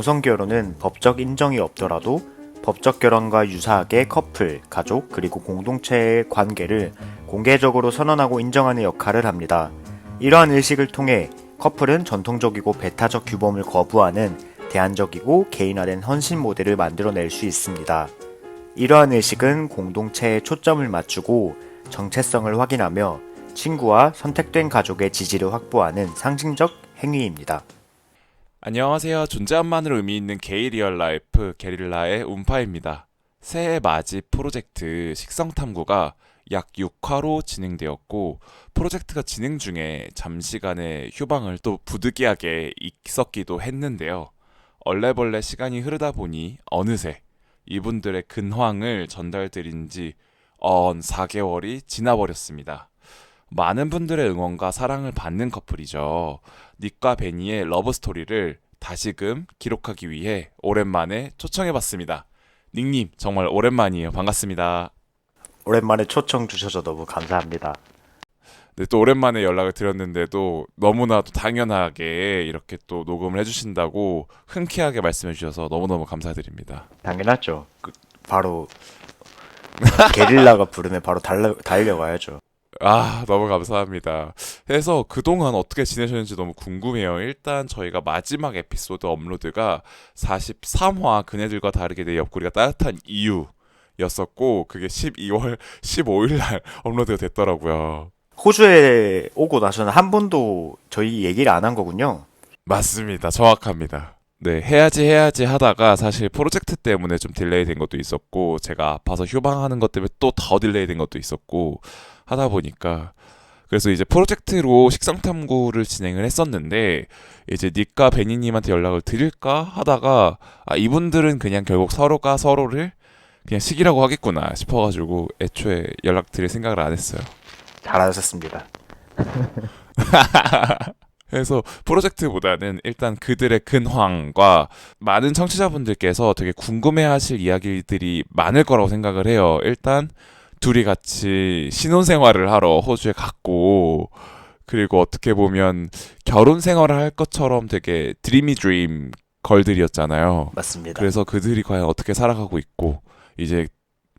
동성 결혼은 법적 인정이 없더라도 법적 결혼과 유사하게 커플, 가족, 그리고 공동체의 관계를 공개적으로 선언하고 인정하는 역할을 합니다. 이러한 의식을 통해 커플은 전통적이고 배타적 규범을 거부하는 대안적이고 개인화된 헌신 모델을 만들어낼 수 있습니다. 이러한 의식은 공동체에 초점을 맞추고 정체성을 확인하며 친구와 선택된 가족의 지지를 확보하는 상징적 행위입니다. 안녕하세요. 존재함만으로 의미 있는 게이 리얼 라이프 게릴라의 운파입니다. 새해 맞이 프로젝트 식성탐구가 약 6화로 진행되었고, 프로젝트가 진행 중에 잠시간의 휴방을 또 부득이하게 있었기도 했는데요. 얼레벌레 시간이 흐르다 보니 어느새 이분들의 근황을 전달드린 지 4개월이 지나버렸습니다. 많은 분들의 응원과 사랑을 받는 커플이죠. 닉과 베니의 러브스토리를 다시금 기록하기 위해 오랜만에 초청해봤습니다. 닉님 정말 오랜만이에요. 반갑습니다. 오랜만에 초청 주셔서 너무 감사합니다. 네, 또 오랜만에 연락을 드렸는데도 너무나도 당연하게 이렇게 또 녹음을 해주신다고 흔쾌하게 말씀해주셔서 너무너무 감사드립니다. 당연하죠. 바로 게릴라가 부르면 바로 달려가야죠. 너무 감사합니다. 그래서 그동안 어떻게 지내셨는지 너무 궁금해요. 일단 저희가 마지막 에피소드 업로드가 43화 그네들과 다르게 내 옆구리가 따뜻한 이유였었고, 그게 12월 15일 날 업로드가 됐더라고요. 호주에 오고 나서는 한 번도 저희 얘기를 안 한 거군요. 맞습니다. 정확합니다. 네, 해야지 하다가 사실 프로젝트 때문에 좀 딜레이 된 것도 있었고, 제가 아파서 휴방하는 것 때문에 또 더 딜레이 된 것도 있었고 하다 보니까, 그래서 이제 프로젝트로 식성탐구를 진행을 했었는데, 이제 닉과 베니님한테 연락을 드릴까 하다가 이분들은 그냥 결국 서로가 서로를 그냥 시기라고 하겠구나 싶어가지고 애초에 연락드릴 생각을 안 했어요. 잘하셨습니다. 그래서 프로젝트보다는 일단 그들의 근황과 많은 청취자분들께서 되게 궁금해하실 이야기들이 많을 거라고 생각을 해요. 일단 둘이 같이 신혼생활을 하러 호주에 갔고, 그리고 어떻게 보면 결혼 생활을 할 것처럼 되게 드림 걸들이었잖아요. 맞습니다. 그래서 그들이 과연 어떻게 살아가고 있고, 이제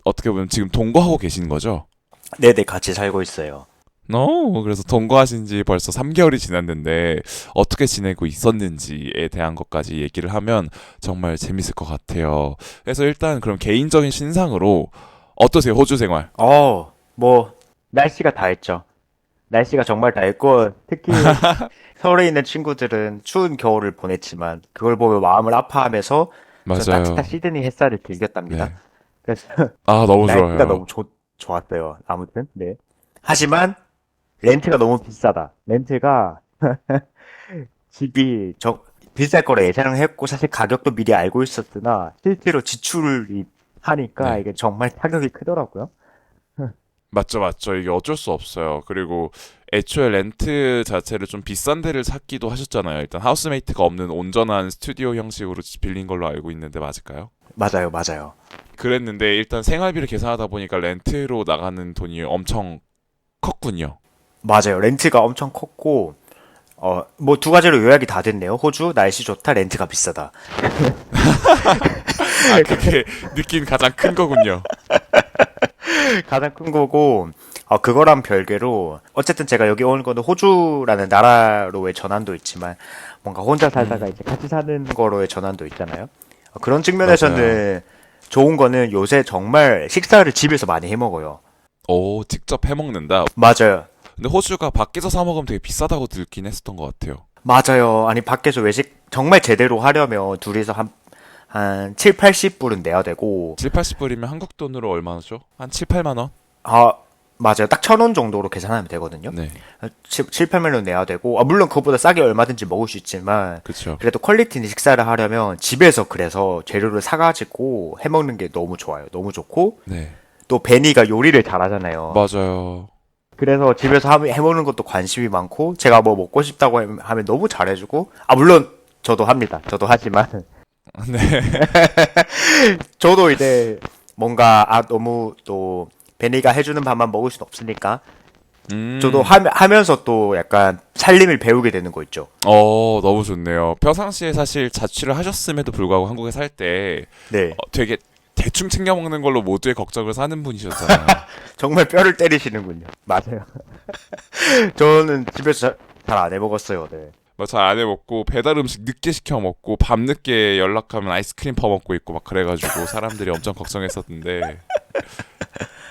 어떻게 보면 지금 동거하고 계신 거죠? 네네, 같이 살고 있어요. 그래서 동거하신 지 벌써 3개월이 지났는데 어떻게 지내고 있었는지에 대한 것까지 얘기를 하면 정말 재밌을 것 같아요. 그래서 일단 그럼 개인적인 신상으로 어떠세요, 호주 생활? 날씨가 다 했죠. 날씨가 정말 다 했고, 특히 서울에 있는 친구들은 추운 겨울을 보냈지만, 그걸 보며 마음을 아파하면서 저 따뜻한 맞아요. 시드니 햇살을 즐겼답니다. 네. 그래서 너무 날씨가 좋아요. 너무 좋았어요. 아무튼, 네. 하지만, 렌트가 너무 비싸다. 렌트가 집이 비쌀 거라 예상을 했고, 사실 가격도 미리 알고 있었으나, 실제로 지출을 하니까 네. 이게 정말 타격이 크더라고요. 맞죠. 이게 어쩔 수 없어요. 그리고 애초에 렌트 자체를 좀 비싼 데를 샀기도 하셨잖아요. 일단 하우스메이트가 없는 온전한 스튜디오 형식으로 빌린 걸로 알고 있는데 맞을까요? 맞아요. 그랬는데 일단 생활비를 계산하다 보니까 렌트로 나가는 돈이 엄청 컸군요. 맞아요. 렌트가 엄청 컸고, 두 가지로 요약이 다 됐네요. 호주, 날씨 좋다, 렌트가 비싸다. 그게 느낀 가장 큰 거군요. 가장 큰 거고, 그거랑 별개로, 어쨌든 제가 여기 오는 거는 호주라는 나라로의 전환도 있지만, 뭔가 혼자 살다가 이제 같이 사는 거로의 전환도 있잖아요. 그런 측면에서는 좋은 거는 요새 정말 식사를 집에서 많이 해 먹어요. 오, 직접 해먹는다. 맞아요. 근데 호주가 밖에서 사 먹으면 되게 비싸다고 듣긴 했었던 것 같아요. 맞아요. 아니, 밖에서 외식 정말 제대로 하려면 둘이서 한 7, 80불은 내야 되고, 7, 80불이면 한국 돈으로 얼마죠? 한 7, 8만 원? 맞아요. 딱 1,000원 정도로 계산하면 되거든요. 네, 7, 8만 원 내야 되고, 물론 그것보다 싸게 얼마든지 먹을 수 있지만, 그쵸. 그래도 퀄리티 있는 식사를 하려면 집에서 그래서 재료를 사가지고 해먹는 게 너무 좋아요. 너무 좋고, 네, 또 베니가 요리를 잘하잖아요. 맞아요. 그래서 집에서 해먹는 것도 관심이 많고, 제가 뭐 먹고 싶다고 하면 너무 잘해주고, 물론 저도 합니다. 저도 하지만, 네, 저도 이제 뭔가 너무 또 베니가 해주는 밥만 먹을 순 없으니까 저도 하면서 또 약간 살림을 배우게 되는 거 있죠. 너무 좋네요. 평상시에 사실 자취를 하셨음에도 불구하고 한국에 살 때 네. 되게 대충 챙겨 먹는 걸로 모두의 걱정을 사는 분이셨잖아요. 정말 뼈를 때리시는군요. 맞아요. 저는 집에서 잘 안 해 먹었어요. 네. 뭐 잘 안 해 먹고 배달 음식 늦게 시켜 먹고 밤 늦게 연락하면 아이스크림 퍼 먹고 있고 막 그래가지고 사람들이 엄청 걱정했었는데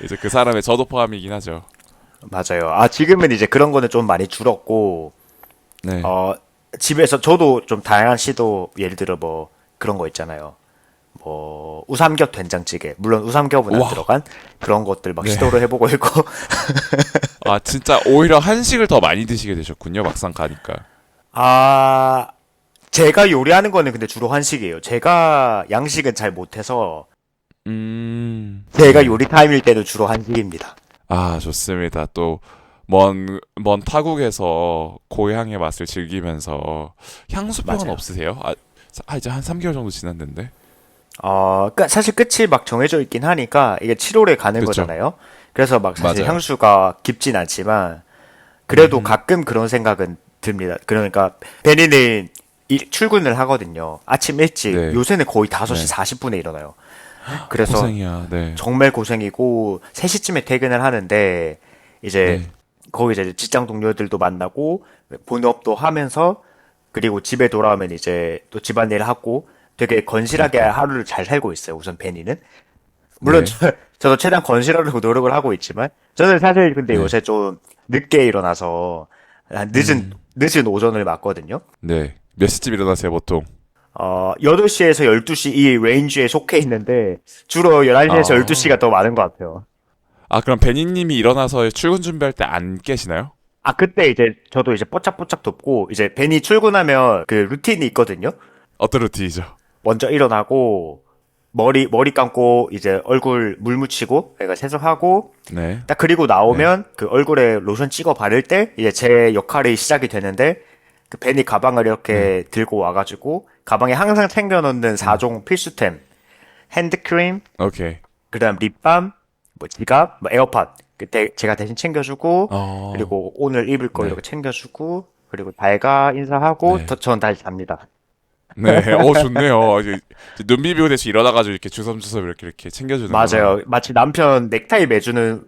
이제 그 사람의 저도 포함이긴 하죠. 맞아요. 아, 지금은 이제 그런 거는 좀 많이 줄었고, 네. 어, 집에서 저도 좀 다양한 시도, 예를 들어 뭐, 그런 거 있잖아요. 뭐, 우삼겹 된장찌개. 물론 우삼겹은 안 우와. 들어간 그런 것들 막 네. 시도를 해보고 있고. 아 진짜 오히려 한식을 더 많이 드시게 되셨군요. 막상 가니까. 아, 제가 요리하는 거는 근데 주로 한식이에요. 제가 양식은 잘 못해서, 제가 네. 요리 타임일 때는 주로 한식입니다. 아, 좋습니다. 또, 먼 타국에서 고향의 맛을 즐기면서 향수병은 맞아요. 없으세요? 이제 한 3개월 정도 지났는데. 사실 끝이 막 정해져 있긴 하니까 이게 7월에 가는 그쵸? 거잖아요. 그래서 막 사실 맞아요. 향수가 깊진 않지만 그래도 가끔 그런 생각은 듭니다. 그러니까 베니는 출근을 하거든요. 아침 일찍. 네. 요새는 거의 5시 네. 40분에 일어나요. 그래서 고생이야. 네. 정말 고생이고 3시쯤에 퇴근을 하는데 이제 네. 거기 이제 직장 동료들도 만나고 본업도 하면서 그리고 집에 돌아오면 이제 또 집안일 하고 되게 건실하게 하루를 잘 살고 있어요. 우선 베니는. 물론 네. 저도 최대한 건실하려고 노력을 하고 있지만 저는 사실 근데 네. 요새 좀 늦게 일어나서 늦은 오전을 맞거든요. 네. 몇 시쯤 일어나세요, 보통? 8시에서 12시 이 레인지에 속해 있는데 주로 11시에서 아. 12시가 더 많은 것 같아요. 아, 그럼 베니님이 일어나서 출근 준비할 때 안 깨시나요? 아, 그때 이제 저도 이제 뽀짝뽀짝 덮고 이제 벤이 출근하면 그 루틴이 있거든요. 어떤 루틴이죠? 먼저 일어나고 머리 감고 이제 얼굴 물 묻히고 그러니까 세수하고 네. 딱 그리고 네. 나오면 그 얼굴에 로션 찍어 바를 때 이제 제 역할이 시작이 되는데 그 벤이 가방을 네. 이렇게 들고 와가지고 가방에 항상 챙겨 넣는 네. 4종 필수템 핸드크림 오케이. 그다음 립밤 뭐 지갑 뭐 에어팟 그때 제가 대신 챙겨주고 어. 그리고 오늘 입을 거 네. 이렇게 챙겨주고 그리고 달가 인사하고 네. 전 다시 잡니다. 네, 좋네요. 이제 눈 비비고 대신 일어나가지고 이렇게 주섬주섬 이렇게 챙겨주는구나. 맞아요. 마치 남편 넥타이 매주는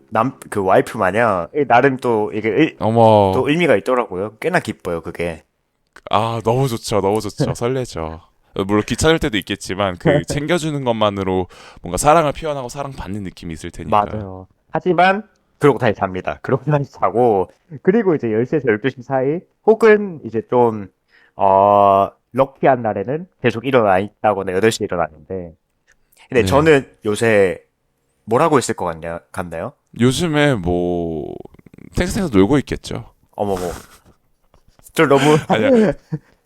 그 와이프 마냥 나름 또 이게 어머, 또 의미가 있더라고요. 꽤나 기뻐요, 그게. 너무 좋죠, 너무 좋죠. 설레죠. 물론 귀찮을 때도 있겠지만 그 챙겨주는 것만으로 뭔가 사랑을 표현하고 사랑받는 느낌이 있을 테니까. 맞아요. 하지만 그러고 다시 잡니다. 그러고 다시 자고 그리고 이제 10시에서 12시 사이 혹은 이제 좀 럭키한 날에는 계속 일어나 있다거나 8시에 일어나는데 근데 네. 저는 요새 뭘 하고 있을 것 같나요? 요즘에 뭐 텍사스에서 놀고 있겠죠. 어머머. 저 너무 아니야,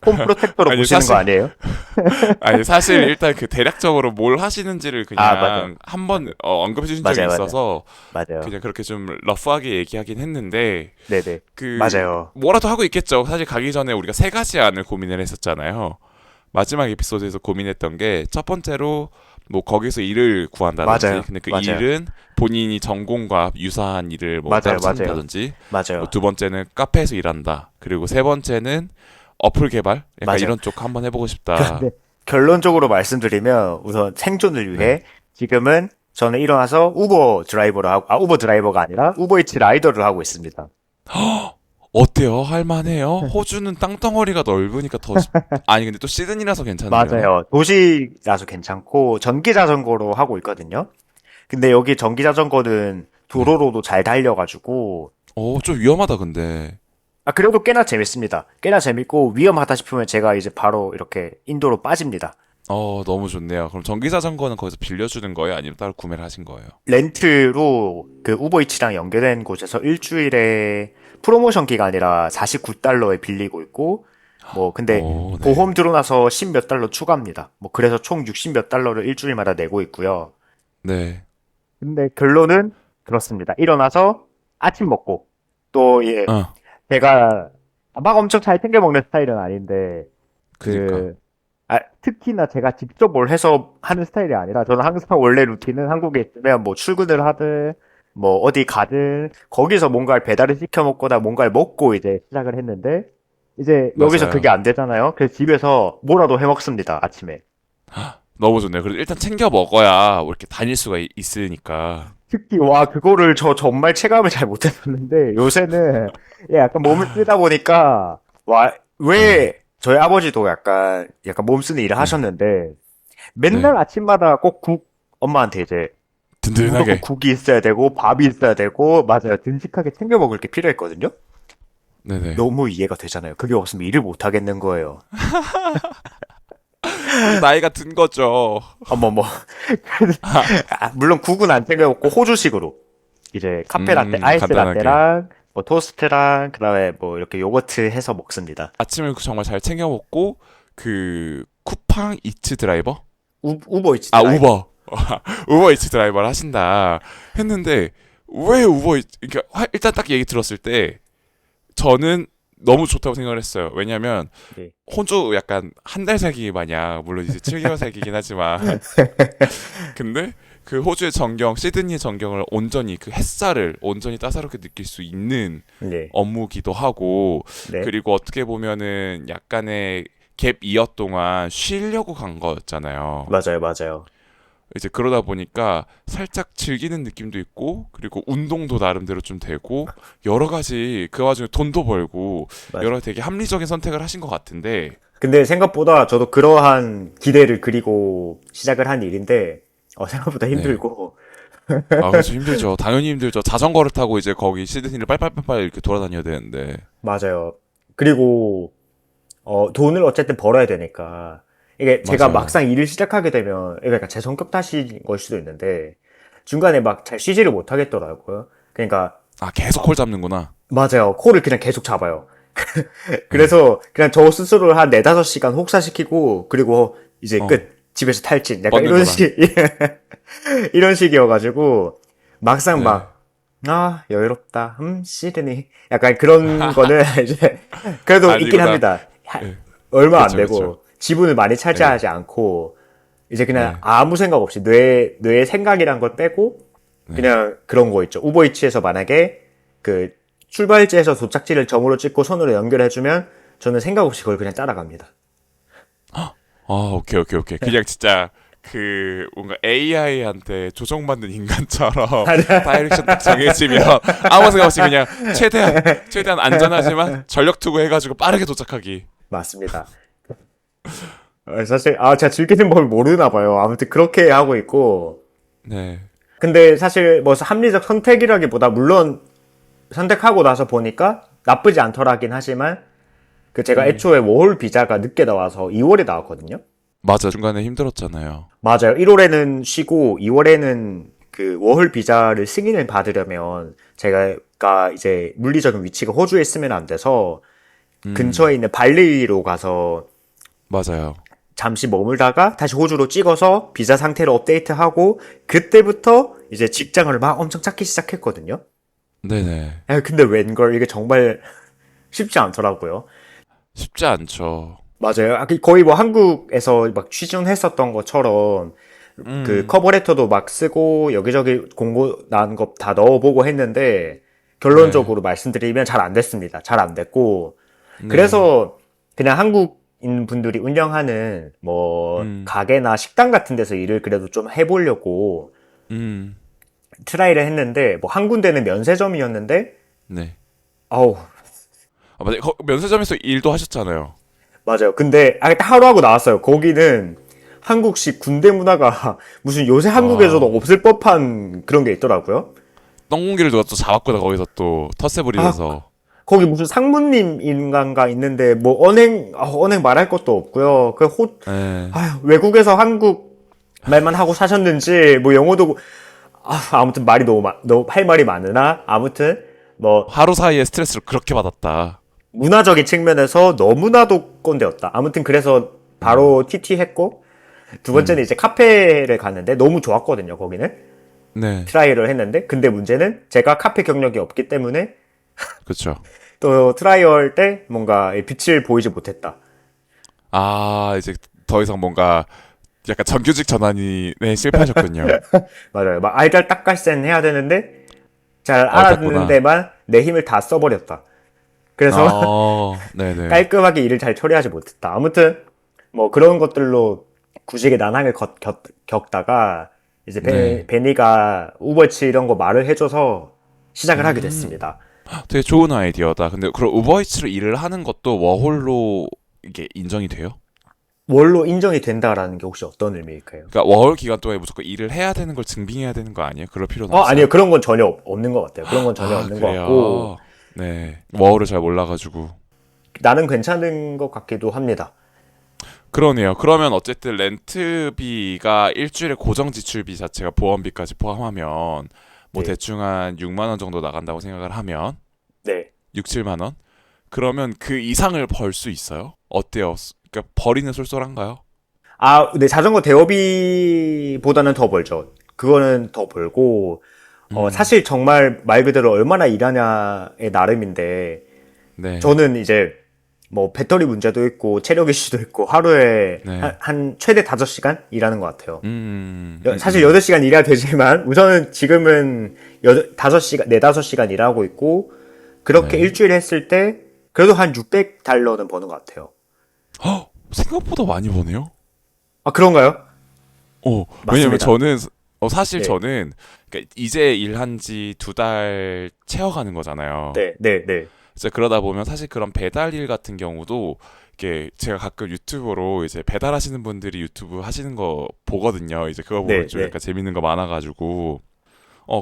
홈 프로텍터로 아니 보시는 거 사실 아니에요? 아니 사실 일단 그 대략적으로 뭘 하시는지를 아, 맞아. 그냥 한번 언급해 주신 적이 맞아요, 맞아요. 있어서 맞아요. 그냥 그렇게 좀 러프하게 얘기하긴 했는데 네네. 그 맞아요. 뭐라도 하고 있겠죠. 사실 가기 전에 우리가 세 가지 안을 고민을 했었잖아요. 마지막 에피소드에서 고민했던 게 첫 번째로 뭐 거기서 일을 구한다든지 맞아요. 근데 그 맞아요. 일은 본인이 전공과 유사한 일을 뭐 맞아요. 따로 맞아요. 찾는다든지 뭐 맞아요. 두 번째는 카페에서 일한다. 그리고 세 번째는 어플 개발? 약간 맞아요. 이런 쪽 한번 해보고 싶다. 그런데 결론적으로 말씀드리면 우선 생존을 네. 위해 지금은 저는 일어나서 우버 드라이버를 하고, 우버 드라이버가 아니라 우버이츠 라이더를 하고 있습니다. 어때요? 할만해요? 호주는 땅덩어리가 넓으니까 아니 근데 또 시드니라서 괜찮으려나? 맞아요. 도시라서 괜찮고 전기 자전거로 하고 있거든요. 근데 여기 전기 자전거는 네. 도로로도 잘 달려가지고 좀 위험하다 근데. 그래도 꽤나 재밌습니다. 꽤나 재밌고 위험하다 싶으면 제가 이제 바로 이렇게 인도로 빠집니다. 너무 좋네요. 그럼 전기 자전거는 거기서 빌려주는 거예요? 아니면 따로 구매를 하신 거예요? 렌트로 그 우버이츠랑 연계된 곳에서 일주일에 프로모션 기간이라 49달러에 빌리고 있고 뭐 근데 네. 보험 들어나서 10 몇 달러 추가합니다. 뭐 그래서 총 60 몇 달러를 일주일마다 내고 있고요. 네. 근데 결론은 그렇습니다. 일어나서 아침 먹고 또 예, 어, 제가 막 엄청 잘 챙겨 먹는 스타일은 아닌데 그니까. 그 특히나 제가 직접 뭘 해서 하는 스타일이 아니라 저는 항상 원래 루틴은 한국에 있으면 뭐 출근을 하든 뭐 어디 가든 거기서 뭔가를 배달을 시켜 먹거나 뭔가를 먹고 이제 시작을 했는데 이제 여기서 그게 맞아요. 안 되잖아요. 그래서 집에서 뭐라도 해 먹습니다. 아침에. 너무 좋네요. 그래도 일단 챙겨 먹어야 뭐 이렇게 다닐 수가 있으니까. 특히 와 그거를 저 정말 체감을 잘 못했었는데 요새는 예, 약간 몸을 쓰다 보니까 와 네, 왜 저희 아버지도 약간 몸 쓰는 일을 네, 하셨는데 네. 맨날 아침마다 꼭 엄마한테 이제 무조건 든든하게. 국이 있어야 되고 밥이 있어야 되고 맞아요 듬직하게 챙겨 먹을 게 필요했거든요. 네네. 너무 이해가 되잖아요. 그게 없으면 일을 못 하겠는 거예요. 이제 나이가 든 거죠. 어머 뭐 물론 국은 안 챙겨 먹고 호주식으로 이제 카페 라떼 아이스 간단하게. 라떼랑 뭐 토스트랑 그다음에 뭐 이렇게 요거트 해서 먹습니다. 아침을 정말 잘 챙겨 먹고 그 쿠팡 이츠 드라이버? 우버이츠 아 드라이브. 우버. 우버 이츠 드라이버를 하신다 했는데 왜 우버 이츠 그러니까 일단 딱 얘기 들었을 때 저는 너무 좋다고 생각을 했어요. 왜냐면 네. 호주 약간 한 달 살기 마냥 물론 이제 7개월 살기긴 하지만 근데 그 호주의 전경 시드니의 전경을 온전히 그 햇살을 온전히 따사롭게 느낄 수 있는 네. 업무기도 하고 네. 그리고 어떻게 보면은 약간의 갭 이어 동안 쉬려고 간 거였잖아요. 맞아요, 맞아요. 이제 그러다 보니까 살짝 즐기는 느낌도 있고 그리고 운동도 나름대로 좀 되고 여러 가지 그 와중에 돈도 벌고 맞아요. 여러 되게 합리적인 선택을 하신 것 같은데 근데 생각보다 저도 그러한 기대를 그리고 시작을 한 일인데 생각보다 네. 힘들고 아, 그렇죠. 힘들죠. 당연히 힘들죠. 자전거를 타고 이제 거기 시드니를 빨빨빨빨 이렇게 돌아다녀야 되는데. 맞아요. 그리고 돈을 어쨌든 벌어야 되니까 이게 제가 맞아요. 막상 일을 시작하게 되면 이게 그러니까 제 성격 탓인 걸 수도 있는데 중간에 막 잘 쉬지를 못하겠더라고요. 그러니까 아, 계속 콜 잡는구나. 맞아요. 코를 그냥 계속 잡아요. 네. 그래서 그냥 저 스스로를 한 4-5시간 혹사시키고 그리고 이제 어, 끝. 집에서 탈진. 약간 이런 뻗는구나. 식, 이런 식이어가지고 막상 네. 막, 여유롭다. 시드니. 약간 그런 거는 이제 그래도 있긴 아니구나. 합니다. 네. 얼마 안 그쵸, 그쵸. 되고 지분을 많이 네. 차지하지 않고 이제 그냥 네. 아무 생각 없이 뇌의 생각이란 걸 빼고 네. 그냥 그런 거 있죠. 우버이츠에서 만약에 그 출발지에서 도착지를 점으로 찍고 손으로 연결해주면 저는 생각 없이 그걸 그냥 따라갑니다. 아, 오케이, 오케이, 오케이. 그냥 진짜 그 뭔가 AI한테 조종받는 인간처럼 다이렉션 딱 정해지면 아무 생각 없이 그냥 최대한 안전하지만 전력 투구해가지고 빠르게 도착하기. 맞습니다. 사실 제가 즐기는 법 모르나 봐요. 아무튼 그렇게 하고 있고 네. 근데 사실 뭐 합리적 선택이라기보다 물론 선택하고 나서 보니까 나쁘지 않더라긴 하지만 그 제가 음. 애초에 워홀 비자가 늦게 나와서 2월에 나왔거든요. 맞아. 중간에 힘들었잖아요. 맞아요. 1월에는 쉬고 2월에는 그 워홀 비자를 승인을 받으려면 제가 이제 물리적인 위치가 호주에 있으면 안 돼서 음. 근처에 있는 발리로 가서 맞아요. 잠시 머물다가 다시 호주로 찍어서 비자 상태를 업데이트하고 그때부터 이제 직장을 막 엄청 찾기 시작했거든요. 네네. 근데 웬걸 이게 정말 쉽지 않더라고요. 쉽지 않죠. 맞아요. 거의 뭐 한국에서 막 취준했었던 것처럼 그 음. 커버레터도 막 쓰고 여기저기 공고 난 거 다 넣어보고 했는데 네. 결론적으로 말씀드리면 잘 안 됐습니다. 잘 안 됐고 네. 그래서 그냥 한국인 분들이 운영하는 뭐 음. 가게나 식당 같은 데서 일을 그래도 좀 해보려고 음. 트라이를 했는데 뭐 한 군데는 면세점이었는데 네. 아우 아, 맞아요. 면세점에서 일도 하셨잖아요. 맞아요. 근데 딱 하루 하고 나왔어요. 거기는 한국식 군대 문화가 무슨 요새 한국에서도 아, 없을 법한 그런 게 있더라고요. 똥 공기를 누가 또 잡았구나, 거기서 또 텃세 아, 부리면서. 거기 무슨 상무님 인간가 있는데 뭐 언행 말할 것도 없고요. 예. 외국에서 한국 말만 하고 사셨는지 뭐 영어도 아무튼 말이 너무 할 말이 많으나 아무튼 뭐 하루 사이에 스트레스를 그렇게 받았다. 문화적인 측면에서 너무나도 꼰대였다. 아무튼 그래서 바로 TT 했고 두 번째는 음. 이제 카페를 갔는데 너무 좋았거든요. 거기는 네. 트라이를 했는데 근데 문제는 제가 카페 경력이 없기 때문에 그쵸. 또 트라이얼 때 뭔가 빛을 보이지 못했다. 아, 이제 더 이상 뭔가 약간 정규직 전환이 네, 실패하셨군요. 맞아요. 막 알잘딱깔센 해야 되는데 잘 알아듣는 어렵구나. 데만 내 힘을 다 써버렸다. 그래서 네네. 깔끔하게 일을 잘 처리하지 못했다. 아무튼 뭐 그런 것들로 구직의 난항을 겪다가 이제 네. 베니가 우버치 이런 거 말을 해줘서 시작을 하게 음, 됐습니다. 되게 좋은 아이디어다. 근데 그럼 우버이츠로 일을 하는 것도 워홀로 이게 인정이 돼요? 뭘로 인정이 된다라는 게 혹시 어떤 의미일까요? 그러니까 워홀 기간 동안에 무조건 일을 해야 되는 걸 증빙해야 되는 거 아니에요? 그럴 필요는 아니요. 없어요? 그런 건 전혀 없는 것 같아요. 그런 건 전혀 아, 없는 것 같고 그래요? 네. 워홀을 잘 몰라가지고. 나는 괜찮은 것 같기도 합니다. 그러네요. 그러면 어쨌든 렌트비가 일주일에 고정 지출비 자체가 보험비까지 포함하면 뭐 네. 대충 한 6만 원 정도 나간다고 생각을 하면 네. 6, 7만 원? 그러면 그 이상을 벌 수 있어요? 어때요? 그러니까 벌이는 쏠쏠한가요? 네, 자전거 대여비보다는 더 벌죠. 그거는 더 벌고, 음, 사실 정말 말 그대로 얼마나 일하냐의 나름인데, 네, 저는 이제 뭐 배터리 문제도 있고, 체력 이슈도 있고, 하루에 네, 한 최대 5시간 일하는 것 같아요. 음, 사실 8시간 일해야 되지만, 우선은 지금은 5시간, 4, 5시간 일하고 있고, 그렇게 네. 일주일에 했을 때, 그래도 한 600달러는 버는 것 같아요. 헉, 생각보다 많이 버네요. 아, 그런가요? 왜냐면 맞습니다. 저는 사실 네. 저는 그러니까 이제 일한 지 2달 채워가는 거잖아요. 네, 네, 네. 이제 그러다 보면 사실 그런 배달 일 같은 경우도 이게 제가 가끔 유튜브로 이제 배달하시는 분들이 유튜브 하시는 거 보거든요. 이제 그거 보면 네, 좀 네. 약간 재밌는 거 많아가지고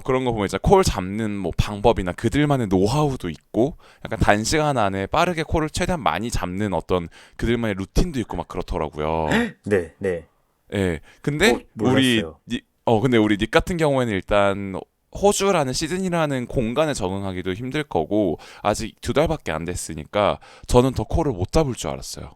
그런 거 보면 이제 콜 잡는 뭐 방법이나 그들만의 노하우도 있고 약간 단시간 안에 빠르게 콜을 최대한 많이 잡는 어떤 그들만의 루틴도 있고 막 그렇더라고요. 네, 네. 예. 근데 몰랐어요. 근데 우리 닉 같은 경우에는 일단 호주라는 시드니라는 공간에 적응하기도 힘들 거고 아직 2달밖에 안 됐으니까 저는 더 콜을 못 잡을 줄 알았어요.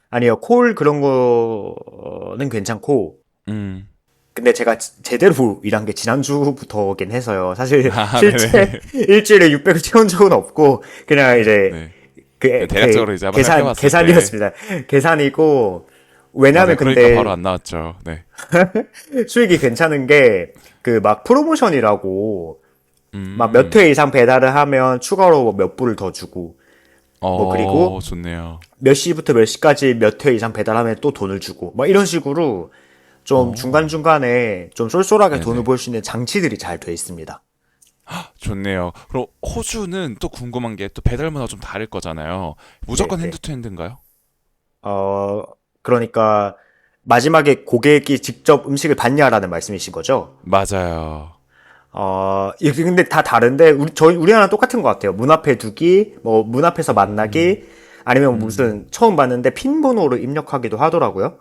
아니요. 콜 그런 거는 괜찮고, 음. 근데 제가 제대로 일한 게 지난주부터긴 해서요. 사실 아, 실제 네네. 일주일에 600을 채운 적은 없고, 그냥 이제 네. 네, 대략적으로 이제 한번 생각해봤을 때. 계산이었습니다. 계산이고, 맞아요. 왜냐하면 그러니까 바로 근데 안 나왔죠. 네. 수익이 괜찮은 게, 그 막 프로모션이라고, 막 몇 음. 회 이상 배달을 하면 추가로 뭐몇 불을 더 주고, 뭐 그리고 좋네요. 몇 시부터 몇 시까지 몇 회 이상 배달하면 또 돈을 주고, 뭐 이런 식으로 좀 어. 중간중간에 좀 쏠쏠하게 돈을 네네. 벌 수 있는 장치들이 잘 돼 있습니다. 좋네요. 그럼 호주는 또 궁금한 게 또 배달 문화가 좀 다를 거잖아요. 네, 무조건 네. 핸드투핸드인가요? 어, 그러니까 마지막에 고객이 직접 음식을 받냐라는 말씀이신 거죠? 맞아요. 이게 근데 다 다른데 우리나라 똑같은 것 같아요. 문 앞에 두기, 뭐 문 앞에서 음. 만나기, 아니면 음. 무슨 처음 봤는데 핀 번호를 입력하기도 하더라고요.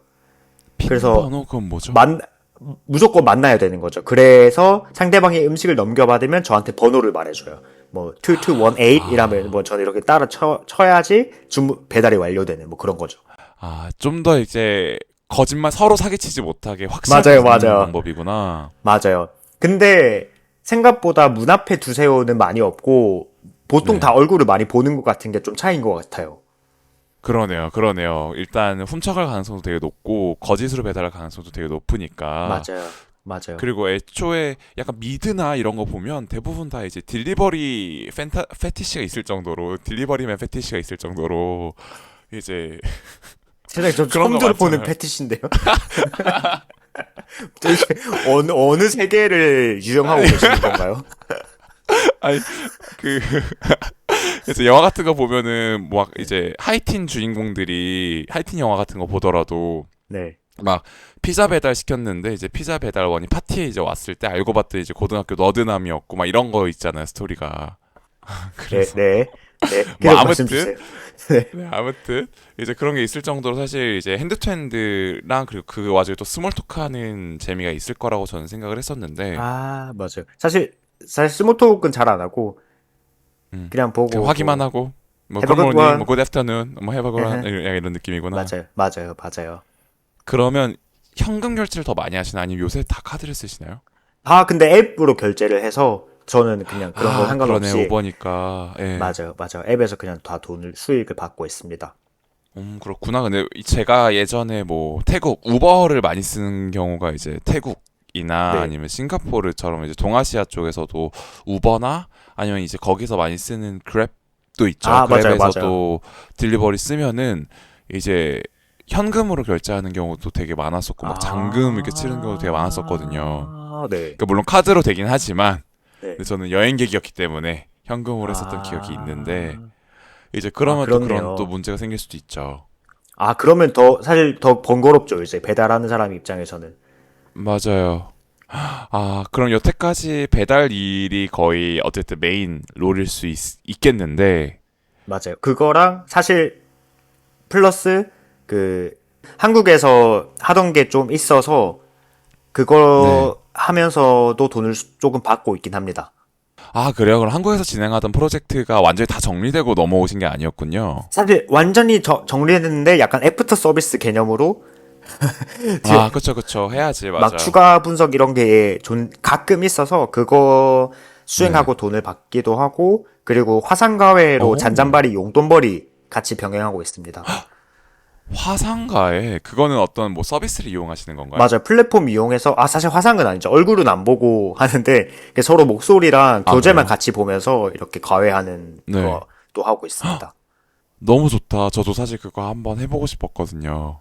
핀 그래서 번호 그건 뭐죠? 만 무조건 만나야 되는 거죠. 그래서 상대방이 음식을 넘겨받으면 저한테 번호를 말해줘요. 뭐 2218 이라면 뭐 저는 이렇게 따라 쳐야지 주문 배달이 완료되는 뭐 그런 거죠. 좀 더 이제 거짓말 서로 사기치지 못하게 확실하게 맞아요, 받는 맞아요, 방법이구나. 맞아요. 근데 생각보다 문 앞에 두세요는 많이 없고 보통 다 네. 얼굴을 많이 보는 것 같은 게 좀 차이인 것 같아요. 그러네요. 그러네요. 일단 훔쳐갈 가능성도 되게 높고 거짓으로 배달할 가능성도 되게 높으니까. 맞아요, 맞아요. 그리고 애초에 약간 미드나 이런 거 보면 대부분 다 이제 딜리버리 페티시가 있을 정도로 딜리버리맨 페티시가 있을 정도로 이제 세상에 좀 그런 처음 거 들어보는 많잖아요. 패티시인데요. 도대체 어느 세계를 유영하고 계시는 건가요? 아니 그 그래서 영화 같은 거 보면은 뭐 막 이제 하이틴 주인공들이 하이틴 영화 같은 거 보더라도 네, 막 피자 배달 시켰는데 이제 피자 배달원이 파티에 이제 왔을 때 알고 봤더니 이제 고등학교 너드남이었고 막 이런 거 있잖아요 스토리가. 네, 그래서 네, 네. 뭐 계속 말씀 아무튼 주세요. 네. 네, 아무튼 이제 그런 게 있을 정도로 사실 이제 핸드투핸드랑 그리고 그 와중에 또 스몰 토크하는 재미가 있을 거라고 저는 생각을 했었는데 맞아요. 사실 스모톡은 잘 안 하고 그냥 그냥 보고 확인만 뭐 하고 뭐 Have a good 굿모닝, 뭐 one. 굿애프터눈, 뭐 해바고란 에헤. 이런 느낌이구나. 맞아요, 맞아요, 맞아요. 그러면 현금 결제를 더 많이 하시나 아니면 요새 다 카드를 쓰시나요? 근데 앱으로 결제를 해서 저는 그냥 그런 거 그러네 상관없이 우버니까. 예. 맞아요, 맞아요. 앱에서 그냥 다 돈을 수익을 받고 있습니다. 그렇구나. 근데 제가 예전에 뭐 태국 우버를 많이 쓰는 경우가 이제 태국 태국이나 네. 아니면 싱가포르처럼 이제 동아시아 쪽에서도 우버나 아니면 이제 거기서 많이 쓰는 그랩도 있죠. 아, 맞아요, 맞아요. 그랩에서도 딜리버리 쓰면은 이제 현금으로 결제하는 경우도 되게 많았었고 막 잔금 이렇게 치는 경우도 되게 많았었거든요. 네. 그러니까 물론 카드로 되긴 하지만 네. 근데 저는 여행객이었기 때문에 현금으로 했었던 기억이 있는데 이제 그러면 또 그런 그렇네요. 또 문제가 생길 수도 있죠. 아, 그러면 사실 더 번거롭죠, 이제 배달하는 사람 입장에서는. 맞아요. 아, 그럼 여태까지 배달 일이 거의 어쨌든 메인 롤일 수 있겠는데, 맞아요. 그거랑 사실 플러스 그 한국에서 하던 게 좀 있어서 네. 그거 하면서도 돈을 조금 받고 있긴 합니다. 아, 그래요? 그럼 한국에서 진행하던 프로젝트가 완전히 다 정리되고 넘어오신 게 아니었군요. 사실 완전히 정리했는데 약간 애프터 서비스 개념으로 아, 그쵸, 그쵸. 해야지, 막 맞아. 추가 분석 이런 게 가끔 있어서 그거 네. 수행하고 돈을 받기도 하고 그리고 화상가외로 오, 잔잔바리 용돈벌이 같이 병행하고 있습니다. 화상가에, 그거는 어떤 뭐 서비스를 이용하시는 건가요? 맞아요. 플랫폼 이용해서 사실 화상은 아니죠. 얼굴은 안 보고 하는데 서로 목소리랑 아, 교재만 그래요? 같이 보면서 이렇게 과외하는 네. 것도 하고 있습니다. 너무 좋다. 저도 사실 그거 한번 해보고 싶었거든요.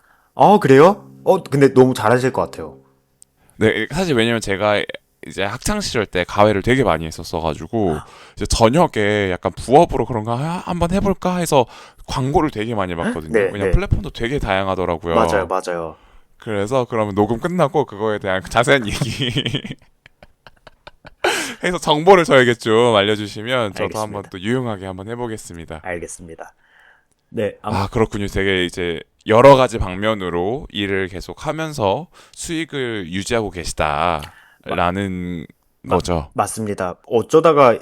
그래요? 근데 너무 잘하실 것 같아요. 네, 사실 왜냐면 제가 이제 학창 시절 때 가회를 되게 많이 했었어가지고 이제 저녁에 약간 부업으로 그런 거 한번 해볼까 해서 광고를 되게 많이 봤거든요. 네, 왜냐면 네. 플랫폼도 되게 맞아요, 다양하더라고요. 맞아요. 그래서 그러면 녹음 끝나고 그거에 대한 자세한 얘기 해서 정보를 저에게 좀 알려주시면 저도 한번 알겠습니다. 또 유용하게 한번 해보겠습니다. 알겠습니다. 네, 아, 그렇군요. 되게 이제 여러 가지 방면으로 일을 계속 하면서 수익을 유지하고 마, 계시다라는 거죠. 맞습니다. 어쩌다가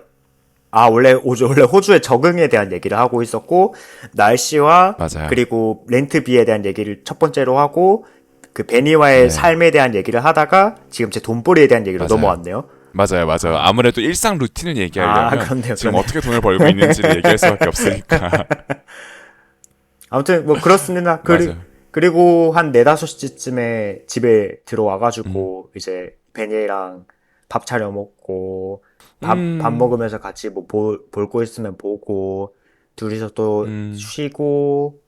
원래 호주의 적응에 대한 얘기를 하고 있었고, 날씨와, 맞아요. 그리고 렌트비에 대한 얘기를 첫 번째로 하고, 그 베니와의 네, 삶에 대한 얘기를 하다가, 지금 제 돈벌이에 대한 얘기로 맞아요. 넘어왔네요. 맞아요, 맞아요. 아무래도 일상 루틴을 얘기하려면 그렇네요, 지금 그렇네요. 어떻게 돈을 벌고 있는지를 얘기할 수밖에 없으니까. 아무튼, 뭐, 그렇습니다. 맞아요. 그리고 한 4, 5시쯤에 집에 음, 들어와가지고, 이제, 베니랑 밥 차려 먹고, 밥 음, 먹으면서 같이 뭐, 볼 거 있으면 보고, 둘이서 또 음, 쉬고,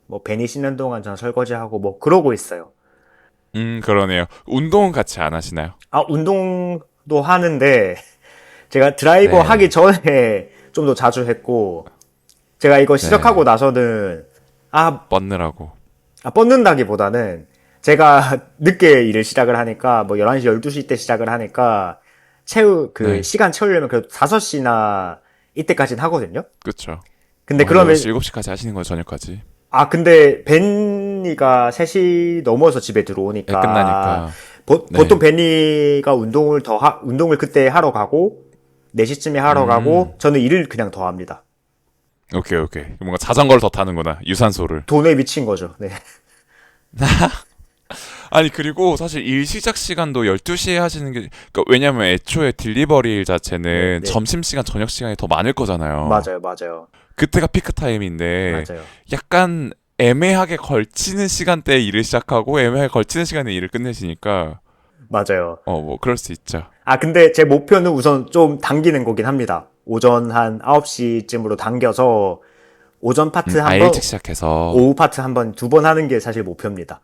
뭐, 베니 쉬는 동안 전 설거지하고, 뭐, 그러고 있어요. 그러네요. 운동은 같이 안 하시나요? 운동도 하는데, 제가 드라이버 하기 네, 전에 좀 더 자주 했고, 제가 이거 시작하고 네. 나서는, 아, 뻗느라고. 뻗는다기보다는 제가 늦게 일을 시작을 하니까 뭐 11시, 12시 때 시작을 하니까 네, 시간 채우려면 그래도 5시나 이때까지는 하거든요. 그쵸. 근데 6시, 그러면 7시까지 하시는 거예요, 저녁까지. 근데 벤이가 3시 넘어서 집에 애 들어오니까 끝나니까. 보통 네. 벤이가 운동을 그때 하러 가고 4시쯤에 하러 가고 음, 저는 일을 그냥 더 합니다. 오케이, 오케이. 뭔가 자전거를 더 타는구나. 유산소를. 돈에 미친 거죠. 네. 아니, 그리고 사실 일 시작 시간도 12시에 하시는 게, 그러니까 왜냐면 애초에 딜리버리 일 네, 자체는 네. 점심시간, 저녁시간이 더 많을 거잖아요. 맞아요, 맞아요. 그때가 피크 타임인데, 맞아요. 약간 애매하게 걸치는 시간대에 일을 시작하고, 애매하게 걸치는 시간에 일을 끝내시니까, 맞아요. 뭐, 그럴 수 있죠. 근데 제 목표는 우선 좀 당기는 거긴 합니다. 오전 한 9시쯤으로 당겨서 오전 파트 한 번, 일찍 시작해서. 오후 파트 한 번, 2번 하는 게 사실 목표입니다.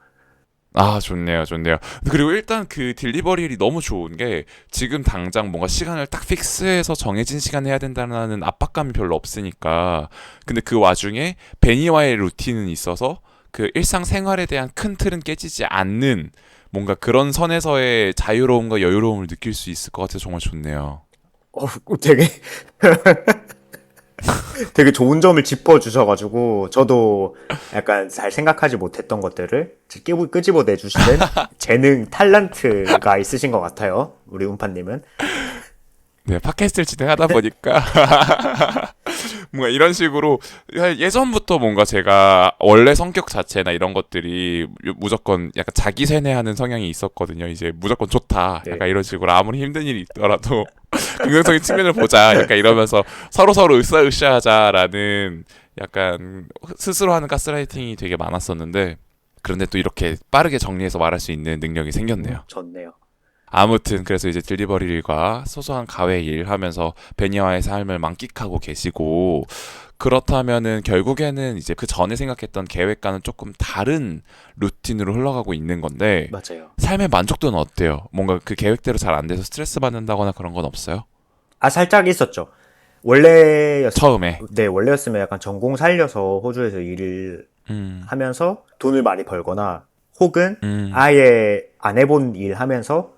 아, 좋네요, 좋네요. 그리고 일단 그 딜리버리 일이 너무 좋은 게 지금 당장 뭔가 시간을 딱 픽스해서 정해진 시간 해야 된다는 압박감이 별로 없으니까. 근데 그 와중에 베니와의 루틴은 있어서 그 일상생활에 대한 큰 틀은 깨지지 않는 뭔가 그런 선에서의 자유로움과 여유로움을 느낄 수 있을 것 같아서 정말 좋네요. 되게, 되게 좋은 점을 짚어주셔가지고, 저도 약간 잘 생각하지 못했던 것들을 끄집어내 주시는 탤런트가 있으신 것 같아요. 우리 운파님은. 네, 팟캐스트를 진행하다 보니까 뭔가 이런 식으로 예전부터 뭔가 제가 원래 성격 자체나 이런 것들이 무조건 약간 자기 세뇌하는 성향이 있었거든요. 이제 무조건 좋다. 네. 약간 이런 식으로 아무리 힘든 일이 있더라도 긍정적인 측면을 보자. 약간 이러면서 서로 으쌰으쌰하자라는 약간 스스로 하는 가스라이팅이 되게 많았었는데 그런데 또 이렇게 빠르게 정리해서 말할 수 있는 능력이 생겼네요. 좋네요. 아무튼 그래서 이제 딜리버리 일과 소소한 가외 일 하면서 베니와의 삶을 만끽하고 계시고 그렇다면은 결국에는 이제 그 전에 생각했던 계획과는 조금 다른 루틴으로 흘러가고 있는 건데 맞아요. 삶의 만족도는 어때요? 뭔가 그 계획대로 잘 안 돼서 스트레스 받는다거나 그런 건 없어요? 아, 살짝 있었죠. 원래였, 처음에. 네, 원래였으면 약간 전공 살려서 호주에서 일을 음, 하면서 돈을 많이 벌거나 혹은 음, 아예 안 해본 일 하면서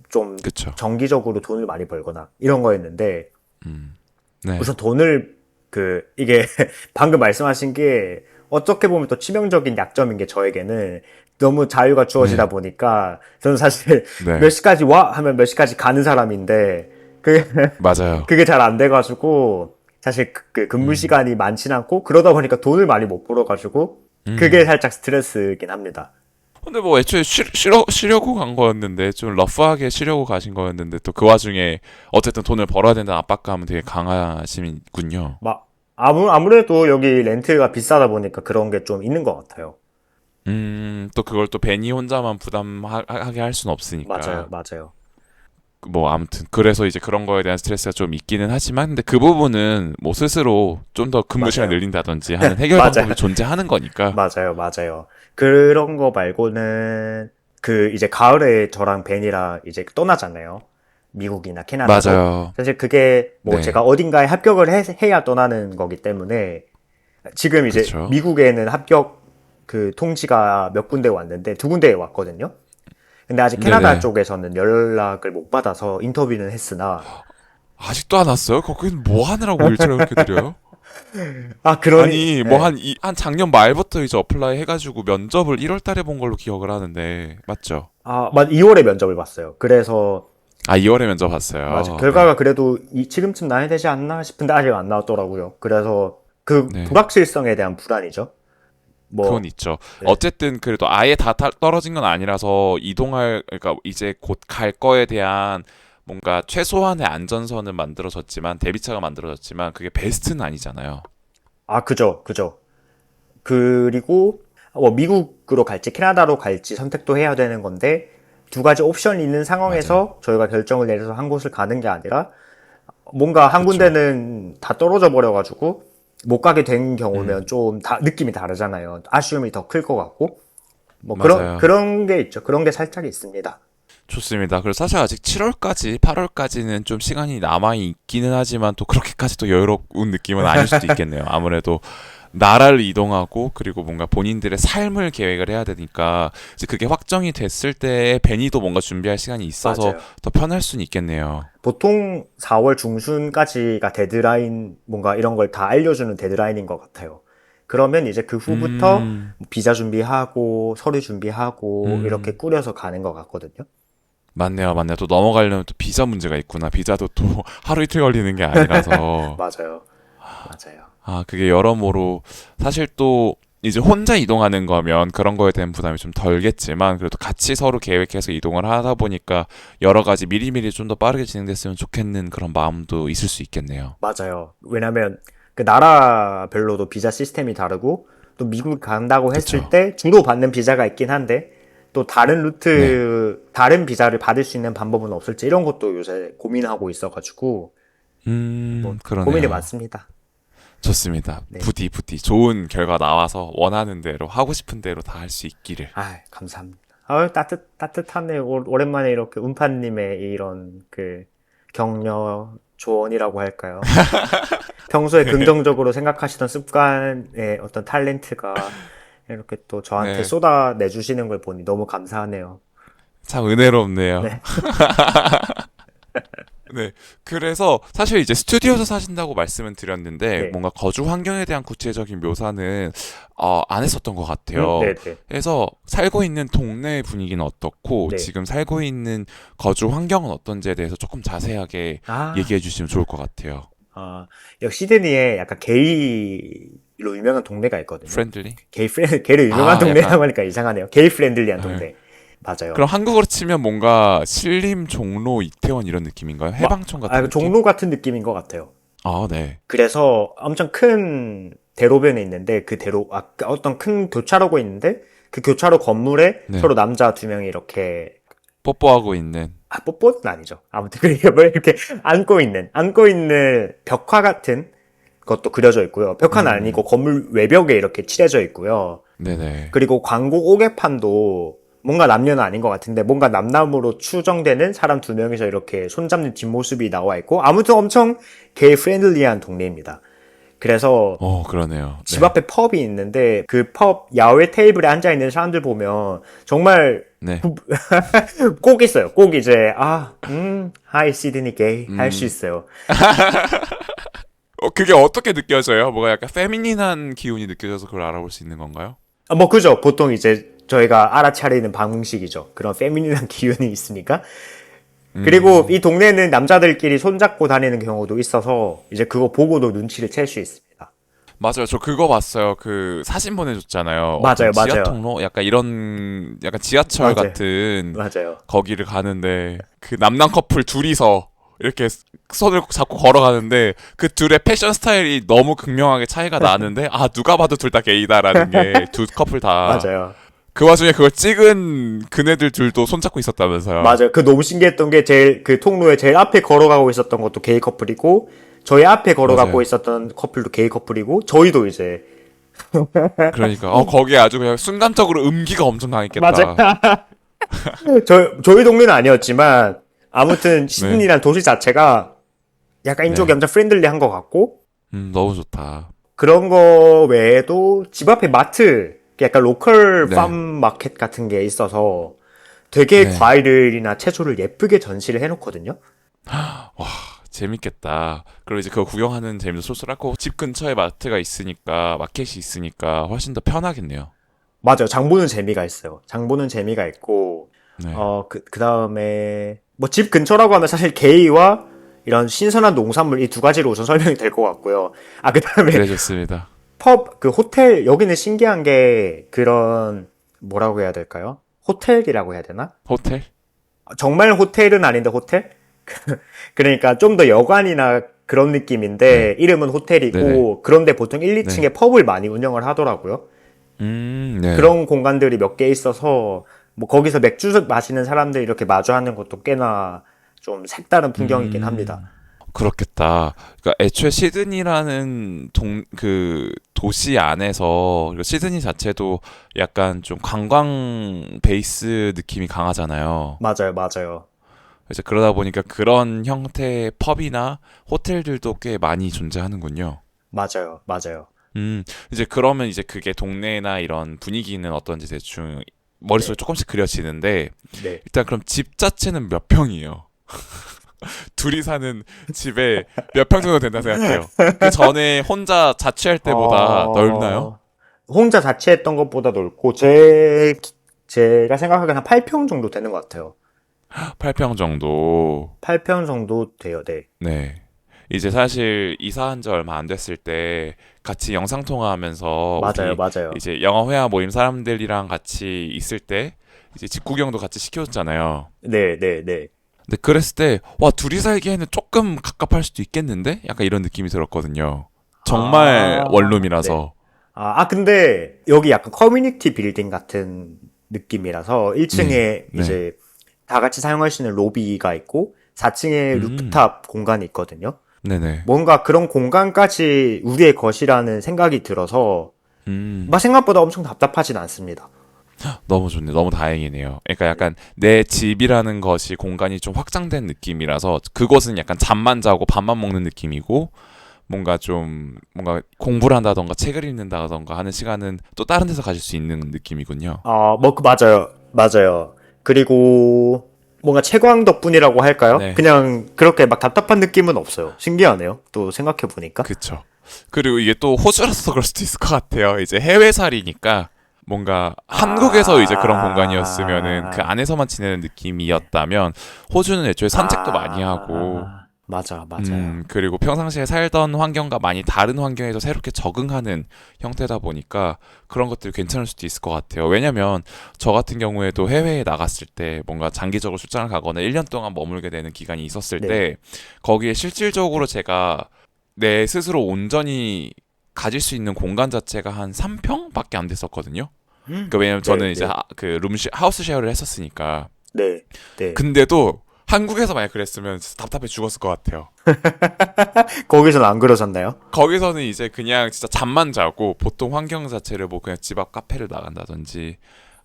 좀 그쵸. 정기적으로 돈을 많이 벌거나 이런 거였는데 네. 우선 돈을 이게 방금 말씀하신 게 어떻게 보면 또 치명적인 약점인 게 저에게는 너무 자유가 주어지다 네. 보니까 저는 사실 몇 네. 시까지 와 하면 몇 시까지 가는 사람인데 그게 맞아요. 그게 잘 안 돼가지고 사실 그 근무 음, 시간이 많진 않고 그러다 보니까 돈을 많이 못 벌어가지고 그게 음. 살짝 스트레스긴 합니다. 근데 뭐 애초에 쉬려고 간 거였는데 좀 러프하게 쉬려고 가신 거였는데 또 그 와중에 어쨌든 돈을 벌어야 된다는 압박감은 되게 강하시군요. 막 아무래도 여기 렌트가 비싸다 보니까 그런 게 좀 있는 것 같아요. 또 그걸 또 베니 혼자만 부담하게 할 수는 맞아요, 없으니까. 맞아요, 뭐 아무튼 그래서 이제 그런 거에 대한 스트레스가 좀 있기는 하지만 근데 그 부분은 뭐 스스로 좀 더 근무 시간 맞아요, 늘린다든지 하는 해결 맞아요, 방법이 존재하는 거니까. 맞아요. 그런 거 말고는 이제 가을에 저랑 벤이랑 이제 떠나잖아요. 미국이나 캐나다로. 맞아요. 사실 그게 뭐 제가 네. 어딘가에 합격을 해야 떠나는 거기 때문에 지금 이제 그렇죠. 미국에는 합격 통지가 몇 군데 왔는데 두 군데에 왔거든요. 근데 아직 캐나다 네네. 쪽에서는 연락을 못 받아서 인터뷰는 했으나 아직도 안 왔어요? 거기는 뭐 하느라고 일정을 그렇게 드려요? 아 그러니 아니 뭐 예. 한 작년 말부터 이제 어플라이 해가지고 면접을 1월 달에 본 걸로 기억을 하는데 맞죠? 아, 2월에 면접을 봤어요. 그래서 아 2월에 면접 맞아. 봤어요. 네. 결과가 그래도 지금쯤 나야 되지 않나 싶은데 아직 안 나왔더라고요. 그래서 그 네. 불확실성에 대한 불안이죠. 그건 뭐, 있죠. 네. 어쨌든 그래도 아예 다 떨어진 건 아니라서 이동할 그러니까 이제 곧 갈 거에 대한 뭔가 최소한의 안전선은 만들어졌지만 대비차가 만들어졌지만 그게 베스트는 아니잖아요. 아, 그죠. 그리고 뭐 미국으로 갈지 캐나다로 갈지 선택도 해야 되는 건데 두 가지 옵션이 있는 맞아요. 상황에서 저희가 결정을 내려서 한 곳을 가는 게 아니라 뭔가 한 그쵸. 군데는 다 떨어져 버려가지고 못 가게 된 경우면 음, 좀 느낌이 다르잖아요. 아쉬움이 더 클 것 같고 뭐 맞아요. 그런 게 있죠. 그런 게 살짝 있습니다. 좋습니다. 그리고 사실 아직 7월까지, 8월까지는 좀 시간이 남아 있기는 하지만 또 그렇게까지 또 여유로운 느낌은 아닐 수도 있겠네요. 아무래도 나라를 이동하고 그리고 뭔가 본인들의 삶을 계획을 해야 되니까 이제 그게 확정이 됐을 때 베니도 뭔가 준비할 시간이 있어서 맞아요. 더 편할 수는 있겠네요. 보통 4월 중순까지가 데드라인, 뭔가 이런 걸 다 알려주는 데드라인인 것 같아요. 그러면 이제 그 후부터 음, 비자 준비하고 서류 준비하고 이렇게 음, 꾸려서 가는 것 같거든요. 맞네요, 맞네요. 또 넘어가려면 또 비자 문제가 있구나. 비자도 또 하루 이틀 걸리는 게 아니라서. 맞아요. 맞아요. 아, 그게 여러모로 사실 또 이제 혼자 이동하는 거면 그런 거에 대한 부담이 좀 덜겠지만 그래도 같이 서로 계획해서 이동을 하다 보니까 여러 가지 미리미리 좀 더 빠르게 진행됐으면 좋겠는 그런 마음도 있을 수 있겠네요. 맞아요. 왜냐면 그 나라별로도 비자 시스템이 다르고 또 미국 간다고 했을 그쵸? 때 주로 받는 비자가 있긴 한데 또 다른 네. 다른 비자를 받을 수 있는 방법은 없을지 이런 것도 요새 고민하고 있어가지고 뭐 고민이 그러네요. 많습니다. 좋습니다. 네. 부디 좋은 결과 나와서 원하는 대로 하고 싶은 대로 다 할 수 있기를. 아, 감사합니다. 아, 따뜻하네요. 오랜만에 이렇게 운파님의 이런 격려 조언이라고 할까요? 평소에 긍정적으로 생각하시던 습관의 어떤 탤런트가 이렇게 또 저한테 네. 쏟아내주시는 걸 보니 너무 감사하네요. 참 은혜롭네요. 네, 네. 그래서 사실 이제 스튜디오에서 사신다고 말씀은 드렸는데 네, 뭔가 거주 환경에 대한 구체적인 묘사는 안 했었던 것 같아요. 네, 네, 그래서 살고 있는 동네 분위기는 어떻고 네. 지금 살고 있는 거주 환경은 어떤지에 대해서 조금 자세하게 아, 얘기해 주시면 좋을 것 같아요. 여기 시드니에 약간 게이로 유명한 동네가 있거든요. 프렌들리? 게이로 유명한 약간 동네라고 하니까 이상하네요. 게이 프렌들리한 네. 동네. 맞아요. 그럼 한국어로 치면 뭔가 신림, 종로, 이태원 이런 느낌인가요? 해방촌 같은 느낌? 종로 같은 느낌인 것 같아요. 아, 네. 그래서 엄청 큰 대로변에 있는데 어떤 큰 교차로가 있는데 그 교차로 건물에 네. 서로 남자 두 명이 이렇게 뽀뽀하고 있는. 뽀뽀는 아니죠. 아무튼 그게 뭐 이렇게 안고 있는 벽화 같은 것도 그려져 있고요. 벽화는 아니고 건물 외벽에 이렇게 칠해져 있고요. 네네. 그리고 광고 오개판도 뭔가 남녀는 아닌 것 같은데 뭔가 남남으로 추정되는 사람 두 명이서 이렇게 손잡는 뒷모습이 나와 있고 아무튼 엄청 게이 프렌들리한 동네입니다. 그래서 그러네요. 집 네. 앞에 펍이 있는데 그 펍 야외 테이블에 앉아 있는 사람들 보면 정말 네. 꼭 있어요. 꼭 이제 하이 시드니 게이 할 수 있어요. 그게 어떻게 느껴져요? 뭐가 약간 페미닌한 기운이 느껴져서 그걸 알아볼 수 있는 건가요? 뭐 그죠. 보통 이제 저희가 알아차리는 방식이죠. 그런 페미닌한 기운이 있으니까. 그리고 이 동네는 남자들끼리 손잡고 다니는 경우도 있어서 이제 그거 보고도 눈치를 챌 수 있습니다. 맞아요. 저 그거 봤어요. 그 사진 보내줬잖아요. 맞아요, 어떤 지하 맞아요. 통로? 약간 이런, 약간 지하철 맞아요. 같은 맞아요. 거기를 가는데 그 남남 커플 둘이서 이렇게 손을 잡고 걸어가는데 그 둘의 패션 스타일이 너무 극명하게 차이가 나는데 누가 봐도 둘 다 게이다라는 게 두 커플 다. 맞아요. 그 와중에 그걸 찍은 그네들 둘도 손잡고 있었다면서요. 맞아요. 그 너무 신기했던 게 그 통로에 제일 앞에 걸어가고 있었던 것도 게이 커플이고 저희 앞에 걸어가고 맞아요. 있었던 커플도 게이 커플이고 저희도 이제 그러니까 거기에 아주 그냥 순간적으로 음기가 엄청 강했겠다. 맞아요. 저희 동네는 아니었지만 아무튼 시드니라는 도시 자체가 약간 인종이 네. 엄청 프렌들리한 것 같고 너무 좋다. 그런 거 외에도 집 앞에 마트 약간 로컬 네. 팜 마켓 같은 게 있어서 되게 네. 과일이나 채소를 예쁘게 전시를 해놓거든요. 재밌겠다. 그리고 이제 그거 구경하는 재미도 쏠쏠하고 집 근처에 마트가 있으니까 마켓이 있으니까 훨씬 더 편하겠네요. 맞아요. 장 보는 재미가 있어요. 장 보는 재미가 있고 네. 그 다음에 뭐 집 근처라고 하면 사실 게이와 이런 신선한 농산물 이 두 가지로 우선 설명이 될 것 같고요. 그 다음에 그래 좋습니다. 그 호텔, 여기는 신기한 게 그런, 뭐라고 해야 될까요? 호텔이라고 해야 되나? 호텔? 정말 호텔은 아닌데 호텔? 그러니까 좀 더 여관이나 그런 느낌인데, 이름은 호텔이고, 네네. 그런데 보통 1, 2층에 펍을 많이 운영을 하더라고요. 네. 그런 공간들이 몇 개 있어서, 뭐 거기서 맥주 마시는 사람들이 이렇게 마주하는 것도 꽤나 좀 색다른 풍경이긴 합니다. 그렇겠다. 그러니까 애초에 시드니라는 그 도시 안에서 그리고 시드니 자체도 약간 좀 관광 베이스 느낌이 강하잖아요. 맞아요, 맞아요. 이제 그러다 보니까 그런 형태의 펍이나 호텔들도 꽤 많이 존재하는군요. 맞아요, 맞아요. 이제 그러면 이제 그게 동네나 이런 분위기는 어떤지 대충 머릿속에 네, 조금씩 그려지는데 네. 일단 그럼 집 자체는 몇 평이에요? 둘이 사는 집에 몇 평 정도 된다 생각해요. 그 전에 혼자 자취할 때보다 넓나요? 혼자 자취했던 것보다 넓고, 제가 생각하기엔 한 8평 정도 되는 것 같아요. 8평 정도. 8평 정도 돼요, 네. 네. 이제 사실 이사한 지 얼마 안 됐을 때 같이 영상 통화하면서 맞아요, 우리 맞아요. 이제 영어 회화 모임 사람들이랑 같이 있을 때 이제 집 구경도 같이 시켜줬잖아요. 네, 네, 네. 근데 그랬을 때 와 둘이 살기에는 조금 갑갑할 수도 있겠는데? 약간 이런 느낌이 들었거든요. 정말 네. 원룸이라서. 근데 여기 약간 커뮤니티 빌딩 같은 느낌이라서 1층에 네. 이제 다 같이 사용할 수 있는 로비가 있고 4층에 루프탑 공간이 있거든요. 네네. 뭔가 그런 공간까지 우리의 것이라는 생각이 들어서 막 생각보다 엄청 답답하진 않습니다. 너무 좋네. 너무 다행이네요. 그러니까 약간 내 집이라는 것이 공간이 좀 확장된 느낌이라서 그곳은 약간 잠만 자고 밥만 먹는 느낌이고 뭔가 공부를 한다던가 책을 읽는다던가 하는 시간은 또 다른 데서 가질 수 있는 느낌이군요. 맞아요. 맞아요. 그리고 뭔가 채광 덕분이라고 할까요? 네. 그냥 그렇게 막 답답한 느낌은 없어요. 신기하네요. 또 생각해보니까. 그쵸. 그리고 이게 또 호주라서 그럴 수도 있을 것 같아요. 이제 해외살이니까 뭔가 한국에서 이제 그런 공간이었으면은 그 안에서만 지내는 느낌이었다면 호주는 애초에 산책도 많이 하고 맞아, 맞아요. 그리고 평상시에 살던 환경과 많이 다른 환경에서 새롭게 적응하는 형태다 보니까 그런 것들이 괜찮을 수도 있을 것 같아요. 왜냐면 저 같은 경우에도 해외에 나갔을 때 뭔가 장기적으로 출장을 가거나 1년 동안 머물게 되는 기간이 있었을 네. 때 거기에 실질적으로 제가 내 스스로 온전히 가질 수 있는 공간 자체가 한 3평밖에 안 됐었거든요. 그러니까 왜냐면 저는 네, 이제 네. 하우스 쉐어를 했었으니까 네. 네. 근데도 한국에서 만약 그랬으면 진짜 답답해 죽었을 것 같아요. 거기서는 안 그러셨나요? 거기서는 이제 그냥 진짜 잠만 자고 보통 환경 자체를 뭐 그냥 집 앞 카페를 나간다든지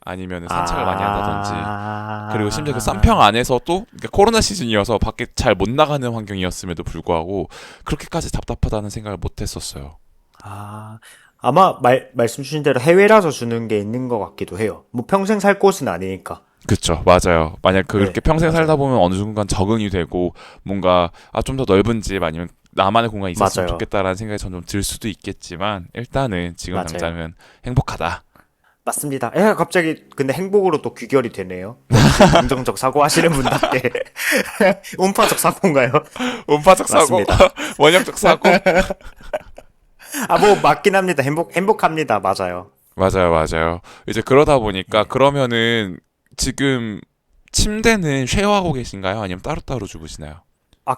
아니면 산책을 많이 한다든지 그리고 심지어 그 쌈평 안에서도 그러니까 코로나 시즌이어서 밖에 잘 못 나가는 환경이었음에도 불구하고 그렇게까지 답답하다는 생각을 못 했었어요. 아, 아마 말씀 주신 대로 해외라서 주는 게 있는 것 같기도 해요. 뭐 평생 살 곳은 아니니까. 그쵸, 맞아요. 만약 네, 그렇게 평생 맞아요. 살다 보면 어느 순간 적응이 되고 뭔가 좀 더 넓은 집 아니면 나만의 공간이 있었으면 맞아요. 좋겠다라는 생각이 점점 들 수도 있겠지만 일단은 지금 맞아요. 당장은 행복하다. 맞습니다. 갑자기 근데 행복으로 또 귀결이 되네요. 역시 긍정적 사고 하시는 분답게. 음파적 사고인가요? 음파적 사고, 맞습니다. 원형적 사고. 뭐 맞긴 합니다. 행복합니다. 맞아요. 맞아요, 맞아요. 이제 그러다 보니까 네. 그러면은 지금 침대는 쉐어하고 계신가요? 아니면 따로따로 주무시나요?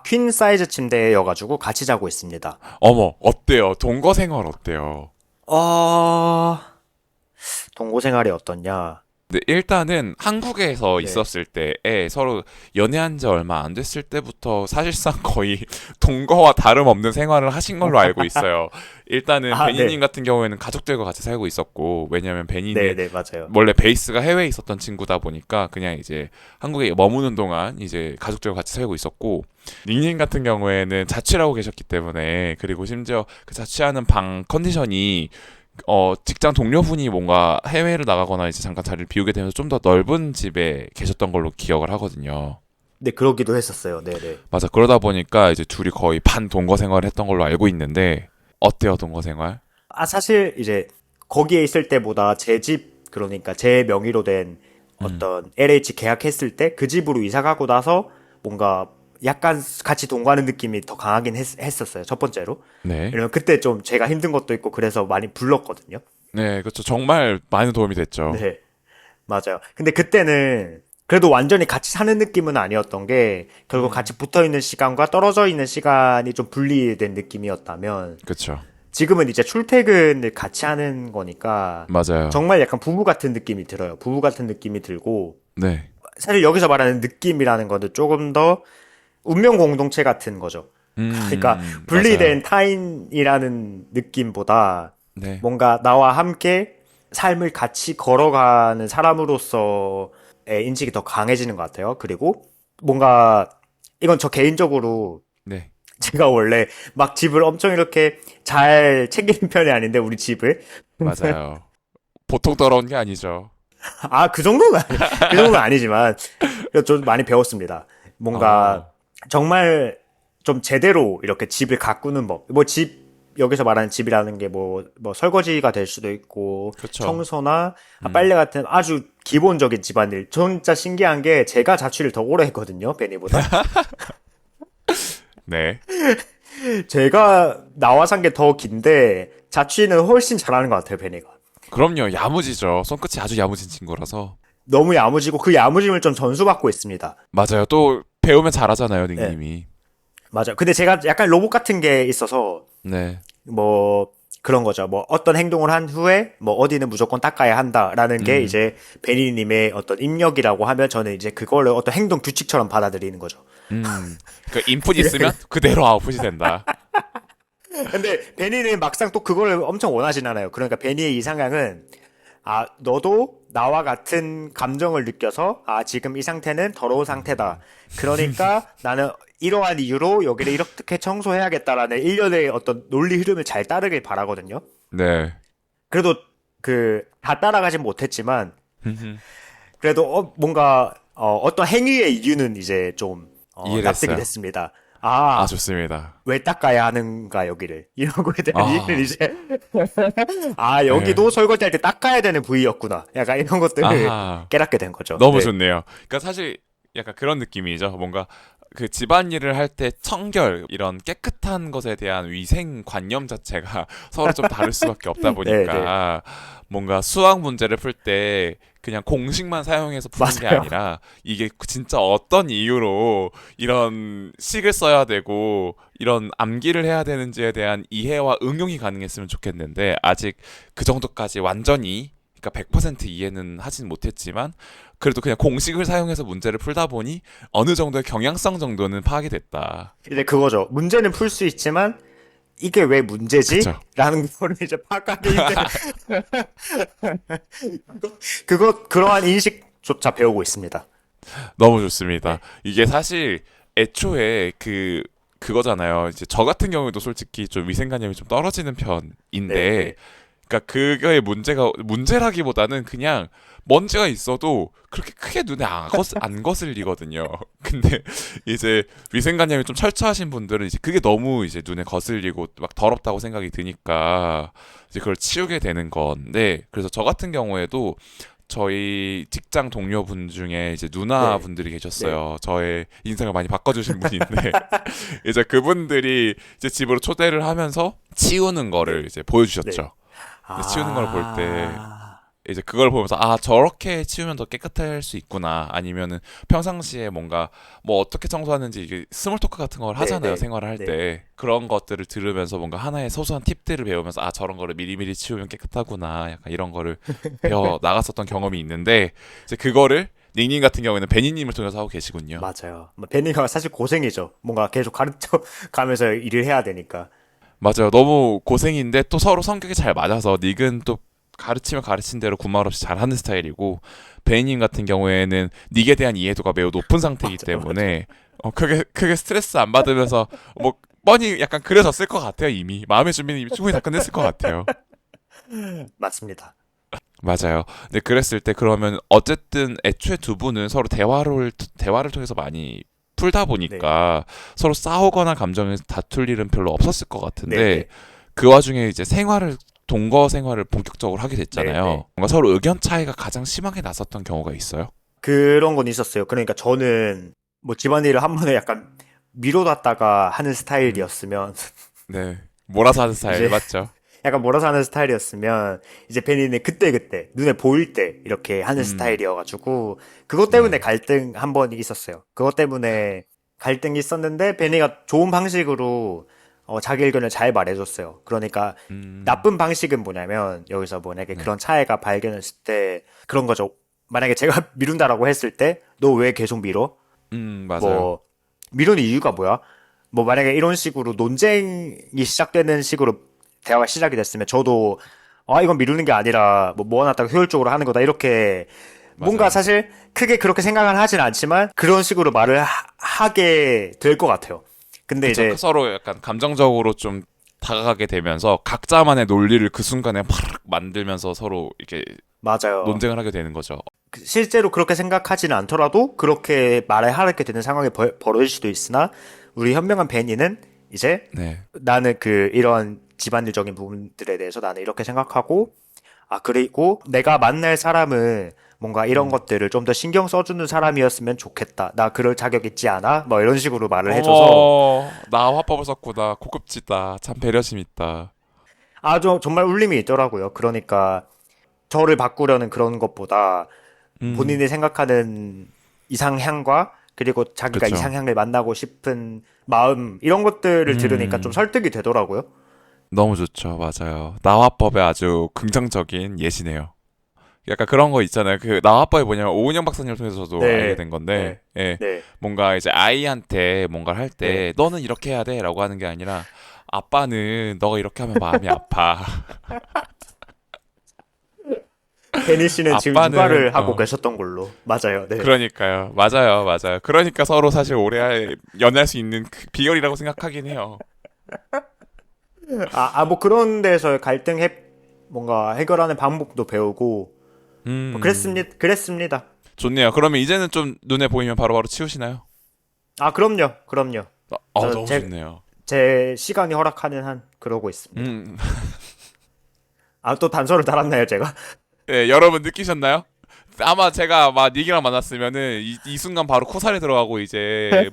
퀸 사이즈 침대여가지고 같이 자고 있습니다. 어머, 어때요? 동거 생활 어때요? 어, 동거 생활이 어떻냐? 네, 일단은 한국에서 네. 있었을 때에 서로 연애한 지 얼마 안 됐을 때부터 사실상 거의 동거와 다름없는 생활을 하신 걸로 알고 있어요. 일단은 베니님 네. 같은 경우에는 가족들과 같이 살고 있었고, 왜냐면 베니는 네, 네, 맞아요. 원래 베이스가 해외에 있었던 친구다 보니까 그냥 이제 한국에 머무는 동안 이제 가족들과 같이 살고 있었고, 닝님 같은 경우에는 자취를 하고 계셨기 때문에 그리고 심지어 그 자취하는 방 컨디션이 직장 동료분이 뭔가 해외를 나가거나 이제 잠깐 자리를 비우게 되면서 좀 더 넓은 집에 계셨던 걸로 기억을 하거든요. 네, 그러기도 했었어요. 네, 네. 맞아. 그러다 보니까 이제 둘이 거의 반 동거 생활을 했던 걸로 알고 있는데 어때요, 동거 생활? 사실 이제 거기에 있을 때보다 제 집, 그러니까 제 명의로 된 음, 어떤 LH 계약했을 때 그 집으로 이사 가고 나서 뭔가 약간 같이 동거하는 느낌이 더 강하긴 했었어요. 첫 번째로. 네. 왜냐면 그때 좀 제가 힘든 것도 있고 그래서 많이 불렀거든요. 네, 그렇죠. 정말 많은 도움이 됐죠. 네, 맞아요. 근데 그때는 그래도 완전히 같이 사는 느낌은 아니었던 게 결국 음, 같이 붙어 있는 시간과 떨어져 있는 시간이 좀 분리된 느낌이었다면 그렇죠. 지금은 이제 출퇴근을 같이 하는 거니까 맞아요. 정말 약간 부부 같은 느낌이 들어요. 부부 같은 느낌이 들고 네. 사실 여기서 말하는 느낌이라는 거는 조금 더 운명 공동체 같은 거죠. 그러니까 맞아요. 분리된 타인이라는 느낌보다 네. 뭔가 나와 함께 삶을 같이 걸어가는 사람으로서의 인식이 더 강해지는 것 같아요. 그리고 뭔가 이건 저 개인적으로 네. 제가 원래 막 집을 엄청 이렇게 잘 챙기는 편이 아닌데 우리 집을 맞아요. 보통 더러운 게 아니죠. 그 정도는 그 정도는 아니지만 그래도 좀 많이 배웠습니다. 뭔가 어, 정말 좀 제대로 이렇게 집을 가꾸는 법. 뭐 집 여기서 말하는 집이라는 게 뭐 설거지가 될 수도 있고 그렇죠. 청소나 음, 빨래 같은 아주 기본적인 집안일. 진짜 신기한 게 제가 자취를 더 오래 했거든요, 베니보다. 네. 제가 나와 산 게 더 긴데 자취는 훨씬 잘하는 것 같아요, 베니가. 그럼요. 야무지죠. 손끝이 아주 야무진 친구라서. 너무 야무지고 그 야무짐을 좀 전수받고 있습니다. 맞아요. 또 배우면 잘하잖아요, 네, 닉님이. 맞아. 근데 제가 약간 로봇 같은 게 있어서 네. 뭐 그런 거죠. 뭐 어떤 행동을 한 후에 뭐 어디는 무조건 닦아야 한다라는 게 음, 이제 베니님의 어떤 입력이라고 하면 저는 이제 그거를 어떤 행동 규칙처럼 받아들이는 거죠. 그 인풋 있으면 그대로 아웃풋이 된다. 근데 베니는 막상 또 그걸 엄청 원하진 않아요. 그러니까 베니의 이상향은 너도 나와 같은 감정을 느껴서 지금 이 상태는 더러운 상태다. 그러니까 나는 이러한 이유로 여기를 이렇게 청소해야겠다라는 일련의 어떤 논리 흐름을 잘 따르길 바라거든요. 네. 그래도 다 따라가진 못했지만 그래도 뭔가 어떤 행위의 이유는 이제 좀 이해를 납득이 했어요. 됐습니다. 좋습니다. 왜 닦아야 하는가 여기를 이런 거에 대한 이해를 아, 이제 네. 여기도 설거지할 때 닦아야 되는 부위였구나. 약간 이런 것들을 아하. 깨닫게 된 거죠. 너무 네, 좋네요. 그러니까 사실 약간 그런 느낌이죠. 뭔가 그 집안일을 할 때 청결 이런 깨끗한 것에 대한 위생 관념 자체가 서로 좀 다를 수밖에 없다 네, 네, 보니까 뭔가 수학 문제를 풀 때 그냥 공식만 사용해서 푸는 게 맞아요. 아니라 이게 진짜 어떤 이유로 이런 식을 써야 되고 이런 암기를 해야 되는지에 대한 이해와 응용이 가능했으면 좋겠는데 아직 그 정도까지 완전히 그러니까 100% 이해는 하진 못했지만 그래도 그냥 공식을 사용해서 문제를 풀다 보니 어느 정도의 경향성 정도는 파악이 됐다. 이제 그거죠. 문제는 풀 수 있지만 이게 왜 문제지? 그쵸. 라는 거를 이제 파악하기 힘든 그러한 인식조차 배우고 있습니다. 너무 좋습니다. 이게 사실 애초에 그거잖아요. 이제 저 같은 경우에도 솔직히 좀 위생관념이 좀 떨어지는 편인데, 네. 그러니까 그거의 문제라기보다는 그냥 먼지가 있어도 그렇게 크게 눈에 안 거슬리거든요. 근데 이제 위생관념이 좀 철저하신 분들은 이제 그게 너무 이제 눈에 거슬리고 막 더럽다고 생각이 드니까 이제 그걸 치우게 되는 건데, 그래서 저 같은 경우에도 저희 직장 동료분 중에 이제 네. 누나분들이 계셨어요. 저의 인생을 많이 바꿔주신 분인데 이제 그분들이 이제 집으로 초대를 하면서 치우는 거를 네. 이제 네. 보여주셨죠. 근데 치우는 걸 볼 때 이제 그걸 보면서 아 저렇게 치우면 더 깨끗할 수 있구나, 아니면은 평상시에 뭔가 뭐 어떻게 청소하는지 이게 스몰 토크 같은 걸 네. 하잖아요, 네. 생활을 할 네. 때. 그런 것들을 들으면서 뭔가 하나의 소소한 팁들을 배우면서 아 저런 거를 미리미리 치우면 깨끗하구나, 약간 이런 거를 배워 나갔었던 경험이 있는데, 이제 그거를 닝닝 같은 경우에는 베니님을 통해서 하고 계시군요. 맞아요. 뭐 베니가 사실 고생이죠. 뭔가 계속 가르쳐 가면서 일을 해야 되니까. 맞아요. 너무 고생인데 또 서로 성격이 잘 맞아서 닉은 또 가르치면 가르친 대로 군말 없이 잘하는 스타일이고, 베이님 같은 경우에는 닉에 대한 이해도가 매우 높은 상태이기 맞아요. 때문에 크게 스트레스 안 받으면서 뭐 뻔히 약간 그려졌을 것 같아요. 이미 마음의 준비는 이미 충분히 다 끝냈을 것 같아요. 맞습니다. 맞아요. 근데 그랬을 때 그러면 어쨌든 애초에 두 분은 서로 대화를 통해서 많이 풀다 네. 보니까 서로 싸우거나 감정을 다툴 일은 별로 없었을 것 네, 같은데, 네. 그 와중에 이제 동거 생활을 본격적으로 하게 네, 네. 됐잖아요. 뭔가 서로 의견 차이가 가장 심하게 났었던 경우가 있어요? 그런 건 있었어요. 그러니까 저는 뭐 집안일을 한 번에 약간 미뤄놨다가 하는 음, 스타일이었으면 네. 몰아서 하는 스타일 이제 맞죠? 약간 몰아서 하는 스타일이었으면 이제 베니는 그때그때 눈에 보일 때 이렇게 하는 음, 스타일이어가지고 그것 때문에 네. 갈등 한 번 있었어요. 그것 때문에 갈등이 있었는데 베니가 좋은 방식으로 자기 의견을 잘 말해줬어요. 그러니까 음, 나쁜 방식은 뭐냐면 여기서 만약에 네. 그런 차이가 발견했을 때 그런 거죠. 만약에 제가 미룬다라고 했을 때 너 왜 계속 미뤄? 맞아요. 뭐 미루는 이유가 뭐야? 뭐 만약에 이런 식으로 논쟁이 시작되는 식으로 대화가 시작이 됐으면 저도 아 이건 미루는 게 아니라 뭐 모아놨다가 효율적으로 하는 거다 이렇게 뭔가 맞아요. 사실 크게 그렇게 생각은 하진 않지만 그런 식으로 말을 하게 될 것 같아요. 근데 그쵸. 이제 서로 약간 감정적으로 좀 다가가게 되면서 각자만의 논리를 그 순간에 팍 만들면서 서로 이렇게 맞아요. 논쟁을 하게 되는 거죠. 실제로 그렇게 생각하지는 않더라도 그렇게 말을 하게 되는 상황이 벌어질 수도 있으나 우리 현명한 베니는 이제 네. 나는 이런 집안일적인 부분들에 대해서 나는 이렇게 생각하고 아 그리고 내가 만날 사람은 뭔가 이런 음. 것들을 좀 더 신경 써주는 사람이었으면 좋겠다. 나 그럴 자격 있지 않아? 뭐 이런 식으로 말을 해줘서 어머, 나 화법을 썼구나. 고급지다. 참 배려심 있다. 아주 정말 울림이 있더라고요. 그러니까 저를 바꾸려는 그런 것보다 음, 본인이 생각하는 이상향과 그리고 자기가 그쵸. 이상향을 만나고 싶은 마음 이런 것들을 들으니까 좀 음, 설득이 되더라고요. 너무 좋죠. 맞아요. 나화법의 아주 긍정적인 예시네요. 약간 그런 거 있잖아요. 그 나화법이 뭐냐면 오은영 박사님을 통해서 저도 알게 네, 된 건데, 네, 예, 네, 뭔가 이제 아이한테 뭔가를 할 네. 때 너는 이렇게 해야 돼라고 하는 게 아니라 아빠는 너가 이렇게 하면 마음이 아파. 베니 씨는 지금 아빠는 육아를 하고 계셨던 걸로. 맞아요. 네. 그러니까요. 맞아요. 그러니까 서로 사실 연애할 수 있는 그 비결이라고 생각하긴 해요. 뭐 그런 데서 뭔가 해결하는 방법도 배우고, 뭐 음, 그랬습니다. 좋네요. 그러면 이제는 좀 눈에 보이면 바로바로 치우시나요? 그럼요, 그럼요. 너무 좋네요. 제 시간이 허락하는 한, 그러고 있습니다. 음, 또 단서를 달았나요, 제가? 네, 여러분 느끼셨나요? 아마 제가 막 닉이랑 만났으면은 이 순간 바로 코살이 들어가고 이제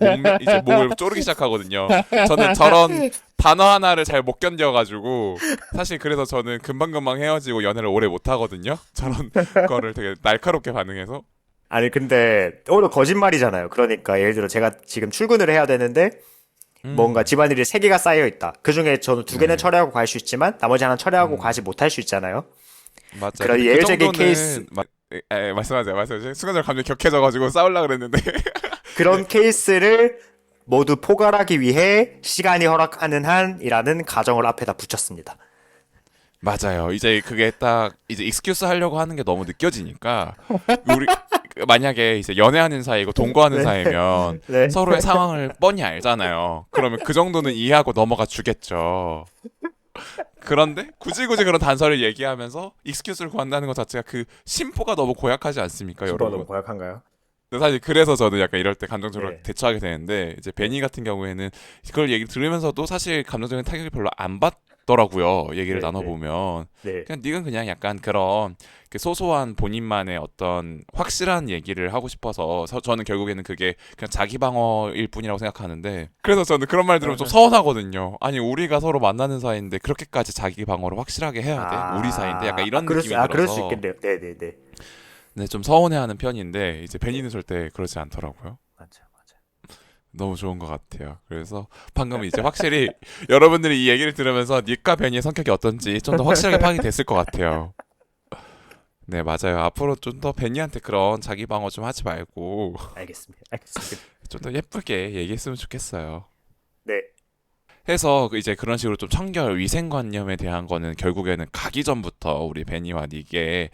목을 쪼르기 시작하거든요. 저는 저런 단어 하나를 잘 못 견뎌가지고 사실 그래서 저는 금방금방 헤어지고 연애를 오래 못 하거든요. 저런 거를 되게 날카롭게 반응해서. 아니, 근데, 오늘 거짓말이잖아요. 그러니까, 예를 들어, 제가 지금 출근을 해야 되는데, 뭔가 음, 집안일이 세 개가 쌓여 있다. 그 중에 저는 두 개는 네, 처리하고 갈 수 있지만, 나머지 하나 처리하고 음, 가지 못할 수 있잖아요. 맞아요. 그런 근데 그 예외적인 케이스, 정도는 말씀하세요. 말씀하세요. 순간적으로 감정이 격해져가지고 싸우려 그랬는데 그런 케이스를 모두 포괄하기 위해 시간이 허락하는 한이라는 가정을 앞에다 붙였습니다. 맞아요. 이제 그게 딱 이제 익스큐스 하려고 하는 게 너무 느껴지니까 우리 만약에 이제 연애하는 사이고 동거하는 네. 사이면 네. 서로의 상황을 뻔히 알잖아요. 그러면 그 정도는 이해하고 넘어가 주겠죠. 그런데 굳이 그런 단서를 얘기하면서 익스큐스를 구한다는 것 자체가 그 심보가 너무 고약하지 않습니까, 심보가 너무 여러분? 고약한가요? 근데 사실 그래서 저는 약간 이럴 때 감정적으로 네. 대처하게 되는데 이제 네. 베니 같은 경우에는 그걸 얘기 들으면서도 사실 감정적인 타격이 별로 안 받더라고요. 얘기를 네. 네. 나눠보면 네. 그냥 니은 그냥 약간 그런 그 소소한 본인만의 어떤 확실한 얘기를 하고 싶어서 저는 결국에는 그게 그냥 자기 방어일 뿐이라고 생각하는데 그래서 저는 그런 말 들으면 좀 서운하거든요. 아니 우리가 서로 만나는 사이인데 그렇게까지 자기 방어를 확실하게 해야 돼? 우리 사이인데 약간 이런 느낌이 그럴 수 들어서 있겠네요. 네네네. 네, 좀 서운해하는 편인데 이제 네. 베니는 절대 그러지 않더라고요. 맞아요, 맞아요. 너무 좋은 것 같아요. 그래서 방금 이제 확실히 여러분들이 이 얘기를 들으면서 닉과 베니의 성격이 어떤지 좀 더 확실하게 파악이 됐을 것 같아요. 네, 맞아요. 앞으로 좀 더 베니한테 그런 자기 방어 좀 하지 말고 알겠습니다. 알겠습니다. 좀 더 예쁘게 얘기했으면 좋겠어요. 네. 해서 이제 그런 식으로 좀 청결 위생관념에 대한 거는 결국에는 가기 전부터 우리 베니와 닉의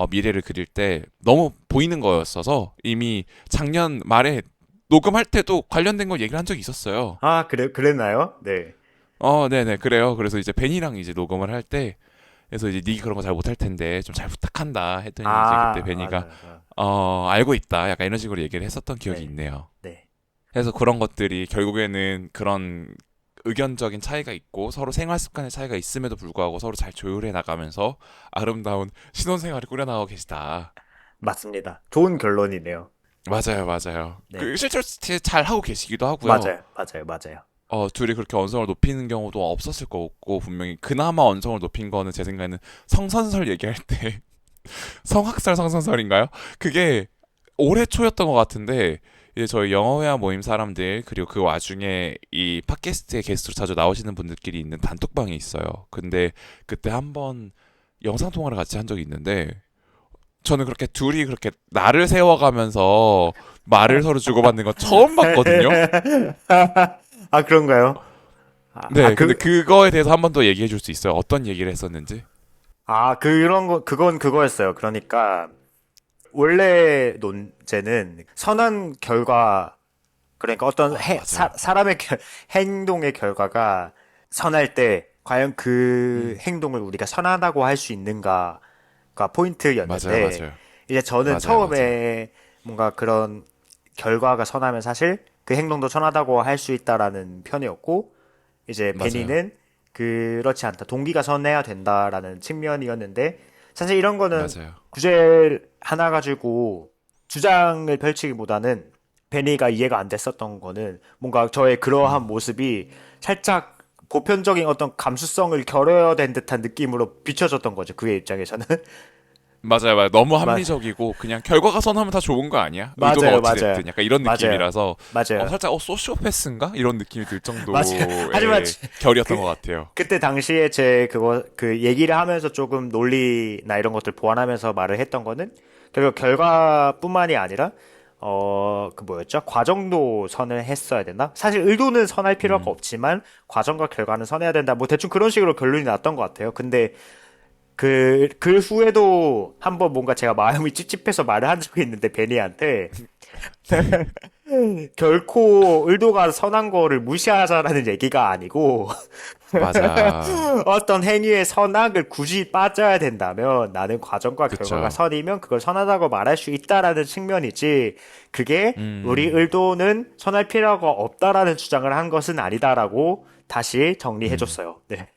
미래를 그릴 때 너무 보이는 거였어서 이미 작년 말에 녹음할 때도 관련된 걸 얘기를 한 적이 있었어요. 그랬나요? 네. 네네, 그래요. 그래서 이제 베니랑 이제 녹음을 할 때, 그래서 이제 닉이 그런 거 잘 못할 텐데, 좀 잘 부탁한다 했더니 이제 그때 베니가, 맞아요. 맞아요. 알고 있다. 약간 이런 식으로 얘기를 했었던 기억이 네. 있네요. 네. 그래서 그런 것들이 결국에는 그런 의견적인 차이가 있고, 서로 생활 습관의 차이가 있음에도 불구하고 서로 잘 조율해 나가면서 아름다운 신혼생활을 꾸려나가고 계시다. 맞습니다. 좋은 결론이네요. 맞아요, 맞아요. 네. 실제로 잘 하고 계시기도 하고요. 맞아요. 맞아요. 맞아요. 둘이 그렇게 언성을 높이는 경우도 없었을 거고 분명히 그나마 언성을 높인 거는 제 생각에는 성선설 얘기할 때 성학설 성선설인가요? 그게 올해 초였던 것 같은데 이제 저희 영어회화 모임 사람들 그리고 그 와중에 이 팟캐스트에 게스트로 자주 나오시는 분들끼리 있는 단톡방이 있어요. 근데 그때 한번 영상 통화를 같이 한 적이 있는데 저는 그렇게 둘이 그렇게 날을 세워가면서 말을 서로 주고받는 건 처음 봤거든요. 그런가요? 네, 근데 그거에 대해서 한 번 더 얘기해 줄 수 있어요? 어떤 얘기를 했었는지? 그건 그거였어요. 그러니까, 원래 논제는 선한 결과, 그러니까 맞아요. 사람의 행동의 결과가 선할 때, 과연 그 음, 행동을 우리가 선하다고 할 수 있는가가 맞아요, 포인트였는데, 맞아요. 이제 저는 맞아요. 처음에 뭔가 그런 결과가 선하면 사실 그 행동도 선하다고 할 수 있다라는 편이었고, 이제 맞아요. 베니는 그렇지 않다. 동기가 선해야 된다라는 측면이었는데, 사실 이런 거는 맞아요. 주제 하나 가지고 주장을 펼치기보다는 베니가 이해가 안 됐었던 거는 뭔가 저의 그러한 음, 모습이 살짝 보편적인 어떤 감수성을 결여된 듯한 느낌으로 비춰졌던 거죠. 그의 입장에서는. 맞아요. 너무 마, 합리적이고 그냥 결과가 선하면 다 좋은 거 아니야? 의도가 맞아요, 어찌 맞아요. 됐든 약간 이런 맞아요. 느낌이라서 맞아요. 살짝 소시오패스인가? 이런 느낌이 들 맞아요. 하지만 정도의 결이었던 그, 것 같아요. 그때 당시에 그 얘기를 하면서 조금 논리나 이런 것들 보완하면서 말을 했던 거는 결국 결과뿐만이 아니라 그 뭐였죠? 과정도 선을 했어야 된다? 사실 의도는 선할 필요가 음, 없지만 과정과 결과는 선해야 된다. 뭐 대충 그런 식으로 결론이 났던 것 같아요. 근데 그 후에도 한번 뭔가 제가 마음이 찝찝해서 말을 한 적이 있는데 베니한테 결코 의도가 선한 거를 무시하자라는 얘기가 아니고 맞아. 어떤 행위의 선악을 굳이 빠져야 된다면 나는 과정과 결과가 그쵸. 선이면 그걸 선하다고 말할 수 있다라는 측면이지 그게 우리 음, 의도는 선할 필요가 없다라는 주장을 한 것은 아니다라고 다시 음. 정리해줬어요. 네.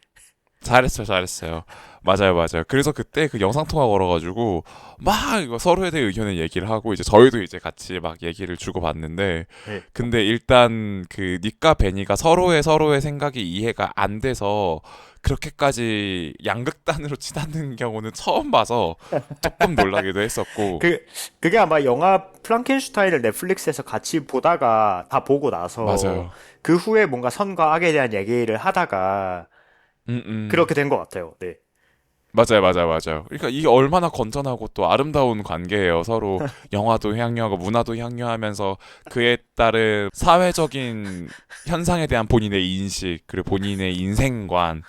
잘했어요. 맞아요. 그래서 그때 그 영상 통화 걸어가지고 막 이거 서로에 대해 의견을 얘기를 하고 이제 저희도 이제 같이 막 얘기를 주고받는데 네. 근데 일단 그 닉과 베니가 서로의 생각이 이해가 안 돼서 그렇게까지 양극단으로 치닫는 경우는 처음 봐서 조금 놀라기도 했었고 그, 그게 아마 영화 프랑켄슈타인을 넷플릭스에서 같이 보다가 다 보고 나서 맞아요. 그 후에 뭔가 선과 악에 대한 얘기를 하다가 음, 음. 그렇게 된 것 같아요. 네. 맞아요, 맞아요, 맞아요. 그러니까 이게 얼마나 건전하고 또 아름다운 관계예요. 서로 영화도 향유하고 문화도 향유하면서 그에 따른 사회적인 현상에 대한 본인의 인식, 그리고 본인의 인생관,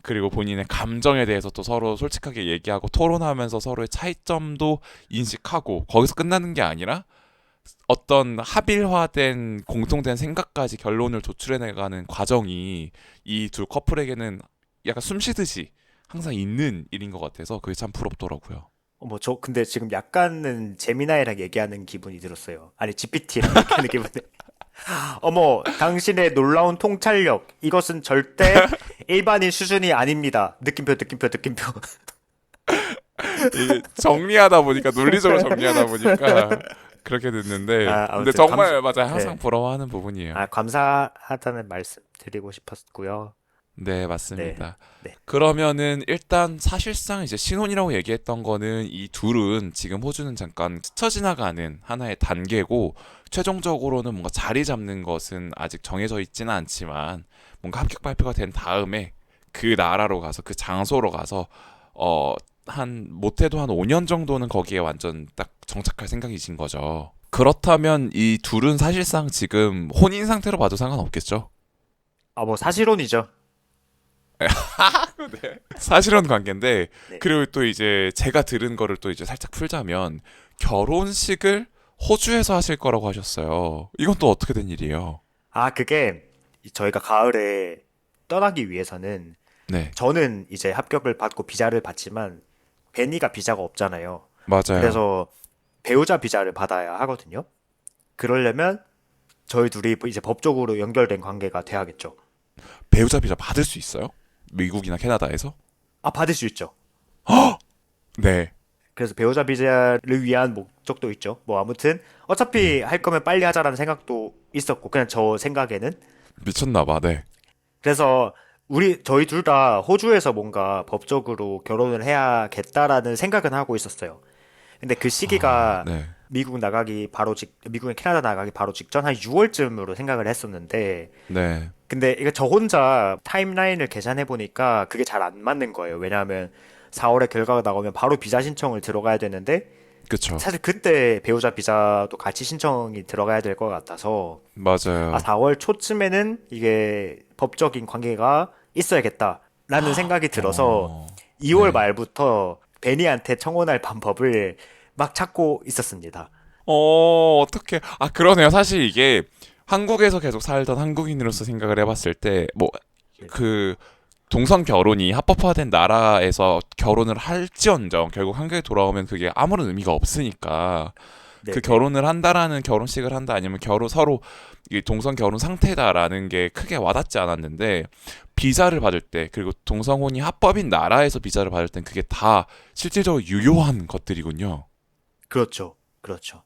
그리고 본인의 감정에 대해서 또 서로 솔직하게 얘기하고 토론하면서 서로의 차이점도 인식하고 거기서 끝나는 게 아니라 어떤 합일화된 공통된 생각까지 결론을 도출해내가는 과정이 이 두 커플에게는 약간 숨쉬듯이 항상 있는 일인 것 같아서 그게 참 부럽더라고요. 어머, 저 근데 지금 약간은 제미나이랑 얘기하는 기분이 들었어요. 아니, GPT랑 얘기하는 기분이. 어머, 당신의 놀라운 통찰력. 이것은 절대 일반인 수준이 아닙니다. 느낌표, 느낌표, 느낌표. 이게 정리하다 보니까 논리적으로 정리하다 보니까 그렇게 됐는데 아, 근데 아무튼 정말 맞아요. 항상 네. 부러워하는 부분이에요. 아, 감사하다는 말씀 드리고 싶었고요. 네, 네, 맞습니다. 네, 그러면은 일단 사실상 이제 신혼이라고 얘기했던 거는 이 둘은 지금 호주는 잠깐 스쳐 지나가는 하나의 단계고 최종적으로는 뭔가 자리 잡는 것은 아직 정해져 있지는 않지만 뭔가 합격 발표가 된 다음에 그 나라로 가서 그 장소로 가서 한 못해도 한 5년 정도는 거기에 완전 딱 정착할 생각이신 거죠. 그렇다면 이 둘은 사실상 지금 혼인 상태로 봐도 상관없겠죠? 아, 뭐 사실혼이죠. 사실은 관계인데 네. 그리고 또 이제 제가 들은 거를 또 이제 살짝 풀자면 결혼식을 호주에서 하실 거라고 하셨어요. 이건 또 어떻게 된 일이에요? 아, 그게 저희가 가을에 떠나기 위해서는 네, 저는 이제 합격을 받고 비자를 받지만 베니가 비자가 없잖아요. 맞아요. 그래서 배우자 비자를 받아야 하거든요. 그러려면 저희 둘이 이제 법적으로 연결된 관계가 돼야겠죠. 배우자 비자 받을 수 있어요? 미국이나 캐나다에서? 아, 받을 수 있죠. 네, 그래서 배우자 비자를 위한 목적도 있죠. 뭐 아무튼 네. 어차피 할 거면 빨리 하자라는 생각도 있었고 그냥 저 생각에는 미쳤나 봐. 네. 그래서 저희 둘 다 호주에서 뭔가 법적으로 결혼을 해야겠다라는 생각은 하고 있었어요. 근데 그 아, 시기가 네. 미국에 캐나다 나가기 바로 직전 한 6월쯤으로 생각을 했었는데 네. 근데 이거 저 혼자 타임라인을 계산해 보니까 그게 잘 안 맞는 거예요. 왜냐하면 4월에 결과가 나오면 바로 비자 신청을 들어가야 되는데 그쵸. 사실 그때 배우자 비자도 같이 신청이 들어가야 될 것 같아서 아 맞아요. 4월 초쯤에는 이게 법적인 관계가 있어야겠다라는 생각이 들어서 어, 2월 네. 말부터 베니한테 청혼할 방법을 막 찾고 있었습니다. 어떻게, 아, 그러네요. 사실 이게 한국에서 계속 살던 한국인으로서 생각을 해봤을 때, 뭐, 네, 그, 동성 결혼이 합법화된 나라에서 결혼을 할지언정 결국 한국에 돌아오면 그게 아무런 의미가 없으니까 네, 그 네. 결혼을 한다라는 결혼식을 한다 아니면 결혼 서로 이 동성 결혼 상태다라는 게 크게 와닿지 않았는데 비자를 받을 때 그리고 동성혼이 합법인 나라에서 비자를 받을 땐 그게 다 실질적으로 유효한 것들이군요. 그렇죠, 그렇죠.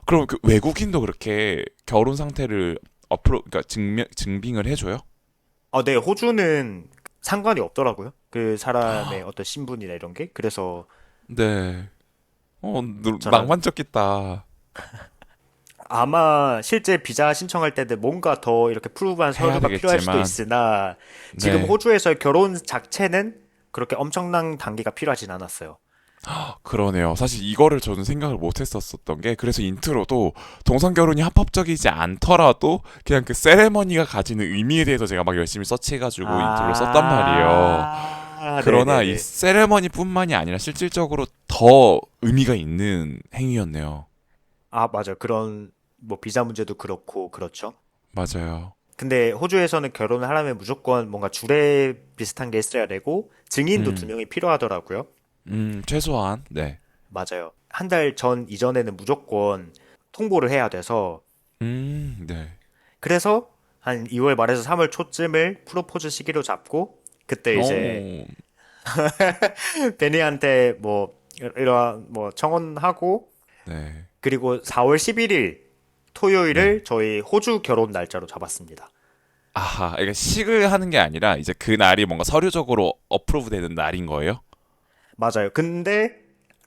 그럼 그 외국인도 그렇게 결혼 상태를 그러니까 증빙을 해줘요? 네, 호주는 상관이 없더라고요. 그 사람의 어떤 신분이나 이런 게. 그래서 네. 저랑 낭만적겠다. 아마 실제 비자 신청할 때는 뭔가 더 이렇게 프루브한 해야 서류가 필요할 수도 되겠지만, 있으나 지금 네. 호주에서의 결혼 자체는 그렇게 엄청난 단계가 필요하진 않았어요. 그러네요. 사실 이거를 저는 생각을 못 했었었던 게, 그래서 인트로도 동성 결혼이 합법적이지 않더라도 그냥 그 세레머니가 가지는 의미에 대해서 제가 막 열심히 서치해가지고 인트로를 썼단 말이에요. 그러나 이 네네네. 세레머니뿐만이 아니라 실질적으로 더 의미가 있는 행위였네요. 아, 맞아요. 그런 뭐 비자 문제도 그렇고 그렇죠. 맞아요. 근데 호주에서는 결혼을 하려면 무조건 뭔가 주례 비슷한 게 있어야 되고 증인도 두 음, 명이 필요하더라고요. 최소한, 네. 맞아요. 한 달 전 이전에는 무조건 통보를 해야 돼서 네. 그래서 한 2월 말에서 3월 초쯤을 프로포즈 시기로 잡고 그때 이제 오, 베니한테 뭐 이러한 뭐 청혼하고 네. 그리고 4월 11일 네. 토요일을 저희 호주 결혼 날짜로 잡았습니다. 아하, 그러니까 식을 하는 게 아니라 이제 그 날이 뭔가 서류적으로 어프로브 되는 날인 거예요? 맞아요. 근데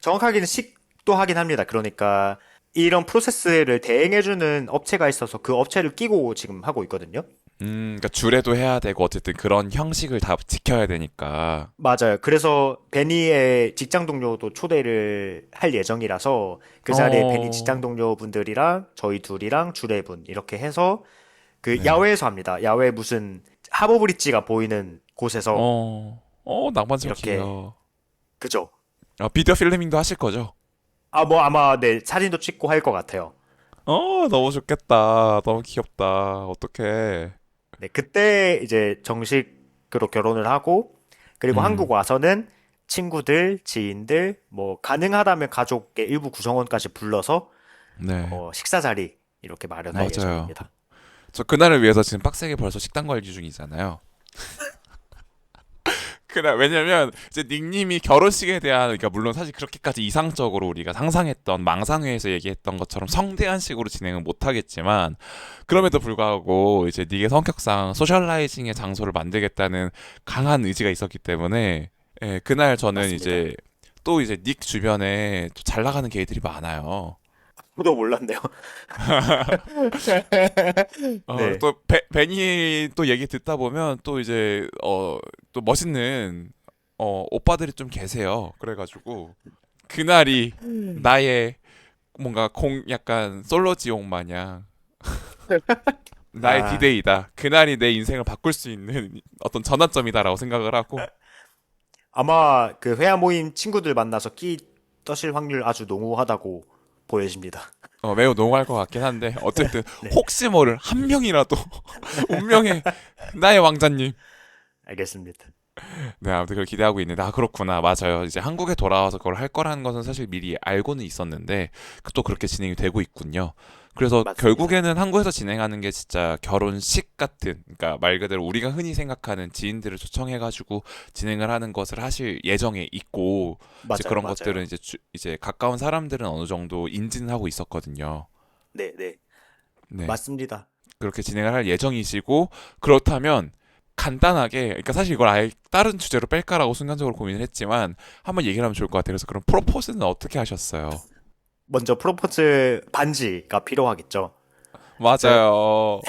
정확하게는 식도 하긴 합니다. 그러니까 이런 프로세스를 대행해주는 업체가 있어서 그 업체를 끼고 지금 하고 있거든요. 그러니까 주례도 해야 되고 어쨌든 그런 형식을 다 지켜야 되니까. 맞아요. 그래서 베니의 직장 동료도 초대를 할 예정이라서 그 자리에 베니 직장 어, 동료분들이랑 저희 둘이랑 주례분 이렇게 해서 그 네. 야외에서 합니다. 야외 무슨 하버 브릿지가 보이는 곳에서 이렇게 낭만적이에요. 그죠? 비디오 필름밍도 하실 거죠? 아, 뭐 아마 네, 사진도 찍고 할 것 같아요. 너무 좋겠다. 너무 귀엽다. 어떡해. 네, 그때 이제 정식으로 결혼을 하고 그리고 한국 음, 와서는 친구들, 지인들, 뭐 가능하다면 가족의 일부 구성원까지 불러서 네. 식사 자리 이렇게 마련할 맞아요. 예정입니다. 저 그날을 위해서 지금 빡세게 벌써 식단 관리 중이잖아요. 그날 왜냐면 이제 닉님이 결혼식에 대한 그러니까 물론 사실 그렇게까지 이상적으로 우리가 상상했던 망상회에서 얘기했던 것처럼 성대한 식으로 진행은 못 하겠지만 그럼에도 불구하고 이제 닉의 성격상 소셜라이징의 장소를 만들겠다는 강한 의지가 있었기 때문에 예, 그날 저는 맞습니다. 이제 또 이제 닉 주변에 또 잘 나가는 게이들이 많아요. 저도 몰랐네요. 네. 또 베니 또 얘기 듣다 보면 또 이제 또 멋있는 오빠들이 좀 계세요. 그래가지고 그날이 나의 뭔가 공 약간 솔로지옥 마냥 나의 아, 디데이다. 그날이 내 인생을 바꿀 수 있는 어떤 전환점이다라고 생각을 하고 아마 그 회화 모임 친구들 만나서 끼 떠실 확률 아주 농후하다고 보여집니다. 매우 농후할 것 같긴 한데 어쨌든 네, 혹시 모를 한 명이라도 운명의 나의 왕자님. 알겠습니다. 네, 아무튼 그걸 기대하고 있는데, 그렇구나. 맞아요. 이제 한국에 돌아와서 그걸 할 거라는 것은 사실 미리 알고는 있었는데, 또 그렇게 진행이 되고 있군요. 그래서 맞습니다. 결국에는 한국에서 진행하는 게 진짜 결혼식 같은, 그러니까 말 그대로 우리가 흔히 생각하는 지인들을 초청해가지고 진행을 하는 것을 하실 예정에 있고, 이제 맞아요, 그런 것들은 맞아요. 이제 가까운 사람들은 어느 정도 인지는 하고 있었거든요. 네, 네, 네. 맞습니다. 그렇게 진행을 할 예정이시고 그렇다면 간단하게 그러니까 사실 이걸 아예 다른 주제로 뺄까라고 순간적으로 고민을 했지만 한번 얘기를 하면 좋을 것 같아요. 그래서 그럼 프로포즈는 어떻게 하셨어요? 먼저 프로포즈 반지가 필요하겠죠. 제가, 맞아요.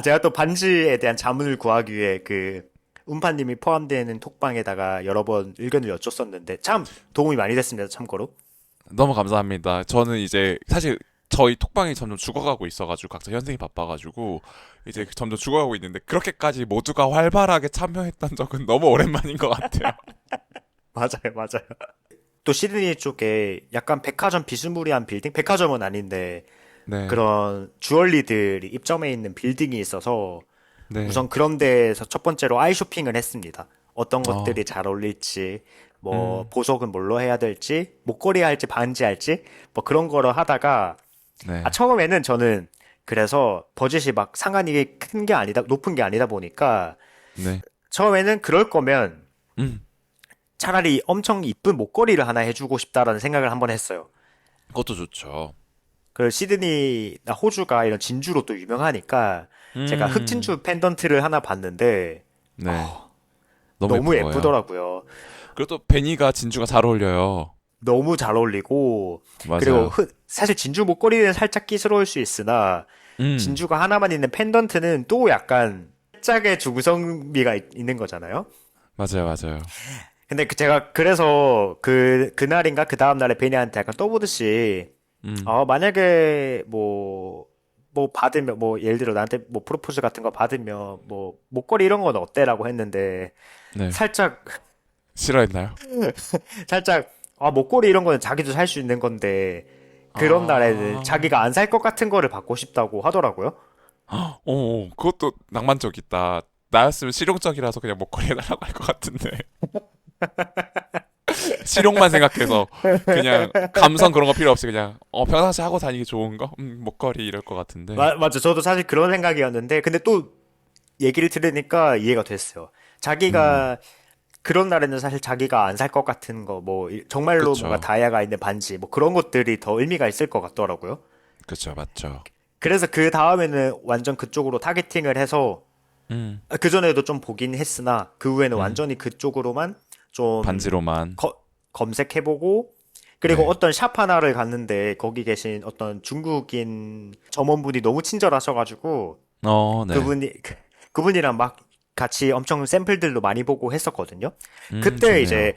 제가 또 반지에 대한 자문을 구하기 위해 그 운파님이 포함되는 톡방에다가 여러 번 의견을 여쭙었는데 참 도움이 많이 됐습니다. 참고로. 너무 감사합니다. 저는 이제 사실 저희 톡방이 점점 죽어가고 있어가지고 각자 현생이 바빠가지고 이제 네, 점점 죽어가고 있는데 그렇게까지 모두가 활발하게 참여했던 적은 너무 오랜만인 것 같아요. 맞아요, 맞아요. 또 시드니 쪽에 약간 백화점 비스무리한 빌딩? 백화점은 아닌데 네, 그런 주얼리들이 입점해 있는 빌딩이 있어서 네, 우선 그런 데에서 첫 번째로 아이 쇼핑을 했습니다. 어떤 어, 것들이 잘 어울릴지, 뭐 음, 보석은 뭘로 해야 될지, 목걸이 할지 반지 할지, 뭐 그런 거를 하다가 네, 처음에는 저는 그래서 버짓이 막 상한이 큰 게 아니다, 높은 게 아니다 보니까 네, 처음에는 그럴 거면 음, 차라리 엄청 이쁜 목걸이를 하나 해주고 싶다라는 생각을 한번 했어요. 그것도 좋죠. 그 시드니나 호주가 이런 진주로 또 유명하니까 제가 음. 흑진주 펜던트를 하나 봤는데 네. 너무 너무 예쁜 거예요. 예쁘더라고요. 그리고 또 베니가 진주가 잘 어울려요. 너무 잘 어울리고 그리고 맞아요. 사실 진주 목걸이는 살짝 끼스러울 수 있으나 음, 진주가 하나만 있는 펜던트는 또 약간 살짝의 중성미가 있는 거잖아요. 맞아요, 맞아요. 근데 제가 그래서 그날인가 그 다음 날에 베니한테 약간 떠보듯이 음, 만약에 뭐 받으면 뭐 예를 들어 나한테 뭐 프로포즈 같은 거 받으면 뭐 목걸이 이런 건 어때라고 했는데 네. 살짝 싫어했나요? 살짝 목걸이 이런 거는 자기도 살 수 있는 건데 그런 날에는 아, 자기가 안 살 것 같은 거를 받고 싶다고 하더라고요. 그것도 낭만적이다. 나였으면 실용적이라서 그냥 목걸이 해달라고 할 것 같은데. 실용만 생각해서 그냥 감성 그런 거 필요 없이 그냥 평상시 하고 다니기 좋은 거? 목걸이 이럴 것 같은데. 맞아. 저도 사실 그런 생각이었는데 근데 또 얘기를 들으니까 이해가 됐어요. 음, 자기가 그런 날에는 사실 자기가 안 살 것 같은 거, 뭐, 정말로 뭔가 그쵸. 다이아가 있는 반지, 뭐 그런 것들이 더 의미가 있을 것 같더라고요. 그쵸, 맞죠. 그래서 그 다음에는 완전 그쪽으로 타겟팅을 해서, 음, 그전에도 좀 보긴 했으나, 그 후에는 음, 완전히 그쪽으로만 좀 반지로만. 검색해보고, 그리고 네. 어떤 샵 하나를 갔는데, 거기 계신 어떤 중국인 점원분이 너무 친절하셔가지고, 네. 그분이랑 막 같이 엄청 샘플들도 많이 보고 했었거든요. 그때 좋네요. 이제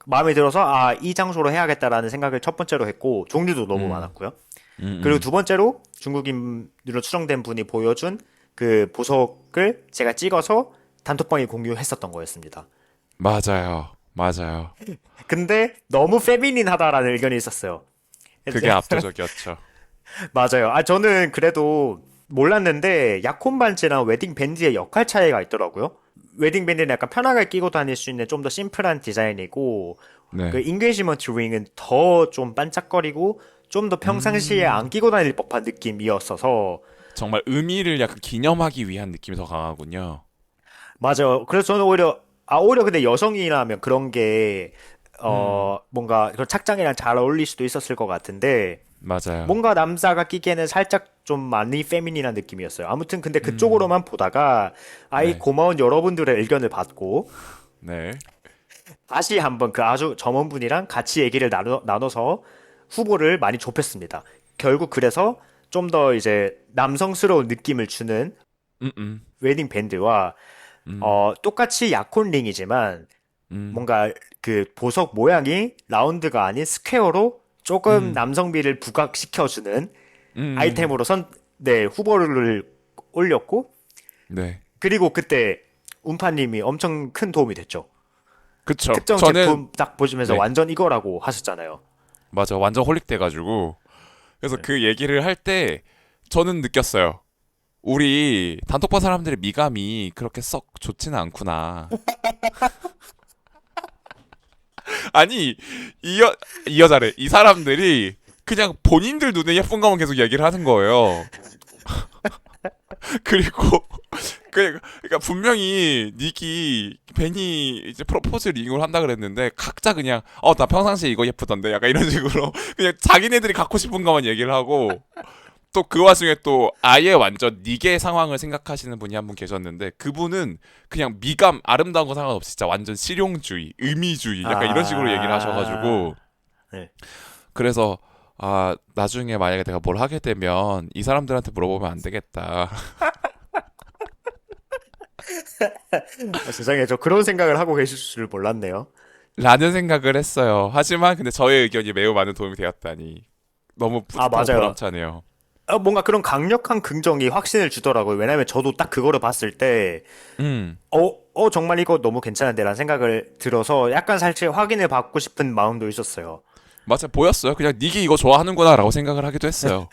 마음에 들어서 아, 이 장소로 해야겠다라는 생각을 첫 번째로 했고 종류도 너무 음, 많았고요. 그리고 음. 두 번째로 중국인으로 추정된 분이 보여준 그 보석을 제가 찍어서 단톡방에 공유했었던 거였습니다. 맞아요. 맞아요. 근데 너무 페미닌하다라는 의견이 있었어요. 그게 압도적이었죠. 맞아요. 아, 저는 그래도 몰랐는데 약혼 반지랑 웨딩 밴드의 역할 차이가 있더라고요. 웨딩 밴드는 약간 편하게 끼고 다닐 수 있는 좀 더 심플한 디자인이고 그 네. 인게이지먼트 링은 더 좀 반짝거리고 좀 더 평상시에 안 음, 끼고 다닐 법한 느낌이었어서 정말 의미를 약간 기념하기 위한 느낌이 더 강하군요. 맞아요. 그래서 저는 오히려 근데 여성이라면 그런 게 음, 뭔가 그런 착장이랑 잘 어울릴 수도 있었을 것 같은데 맞아요. 뭔가 남자가 끼기에는 살짝 좀 많이 페미닌한 느낌이었어요. 아무튼 근데 음, 그쪽으로만 보다가 아이 네. 고마운 여러분들의 의견을 받고 네. 다시 한번 그 아주 점원분이랑 같이 얘기를 나눠서 후보를 많이 좁혔습니다. 결국 그래서 좀 더 이제 남성스러운 느낌을 주는 음, 음, 웨딩 밴드와 음, 똑같이 약혼 링이지만 음, 뭔가 그 보석 모양이 라운드가 아닌 스퀘어로 조금 음, 남성미를 부각시켜주는 음, 아이템으로 네, 후보를 올렸고, 네. 그리고 그때 운파님이 엄청 큰 도움이 됐죠. 그쵸. 특정 저는, 제품 딱 보시면서 네. 완전 이거라고 하셨잖아요. 맞아. 완전 홀릭돼가지고. 그래서 네. 그 얘기를 할 때 저는 느꼈어요. 우리 단톡방 사람들의 미감이 그렇게 썩 좋지는 않구나. 아니, 이 여자래. 이 사람들이 그냥 본인들 눈에 예쁜 것만 계속 얘기를 하는 거예요. 그리고 그러니까 분명히 닉이 베니 이제 프로포즈 링을 한다 그랬는데 각자 그냥 나 평상시에 이거 예쁘던데 약간 이런 식으로 그냥 자기네들이 갖고 싶은 것만 얘기를 하고 또 그 와중에 또 아예 완전 닉의 상황을 생각하시는 분이 한 분 계셨는데 그분은 그냥 미감 아름다운 거 상관없이 진짜 완전 실용주의 의미주의 약간 이런 식으로 얘기를 하셔가지고 네. 그래서 나중에 만약에 내가 뭘 하게 되면 이 사람들한테 물어보면 안 되겠다. 세상에 저 그런 생각을 하고 계실 줄 몰랐네요. 라는 생각을 했어요. 하지만 근데 저의 의견이 매우 많은 도움이 되었다니 너무 아, 뿌듯하고 맞아요. 보람차네요. 뭔가 그런 강력한 긍정이 확신을 주더라고요. 왜냐면 저도 딱 그거를 봤을 때, 음, 정말 이거 너무 괜찮은데라는 생각을 들어서 약간 살짝 확인을 받고 싶은 마음도 있었어요. 맞아 보였어요. 그냥 닉이 이거 좋아하는구나라고 생각을 하기도 했어요.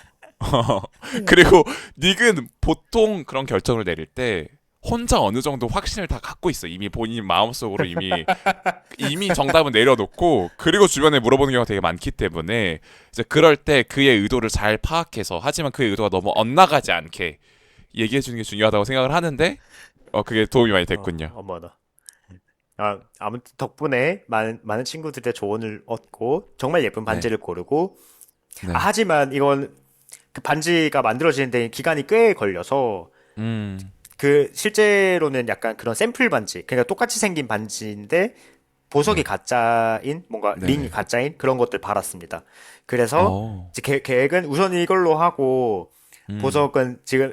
그리고 닉은 보통 그런 결정을 내릴 때 혼자 어느 정도 확신을 다 갖고 있어. 이미 본인 마음속으로 이미 정답은 내려놓고 그리고 주변에 물어보는 경우가 되게 많기 때문에 이제 그럴 때 그의 의도를 잘 파악해서 하지만 그의 의도가 너무 엇나가지 않게 얘기해 주는 게 중요하다고 생각을 하는데 그게 도움이 많이 됐군요. 어머나. 아무튼 덕분에 많은 친구들의 조언을 얻고 정말 예쁜 네, 반지를 고르고 네, 하지만 이건 그 반지가 만들어지는데 기간이 꽤 걸려서 음, 그 실제로는 약간 그런 샘플 반지 그러니까 똑같이 생긴 반지인데 보석이 네, 가짜인 뭔가 네, 링이 네. 가짜인 그런 것들 팔았습니다. 그래서 어, 이제 계획은 우선 이걸로 하고 음, 보석은 지금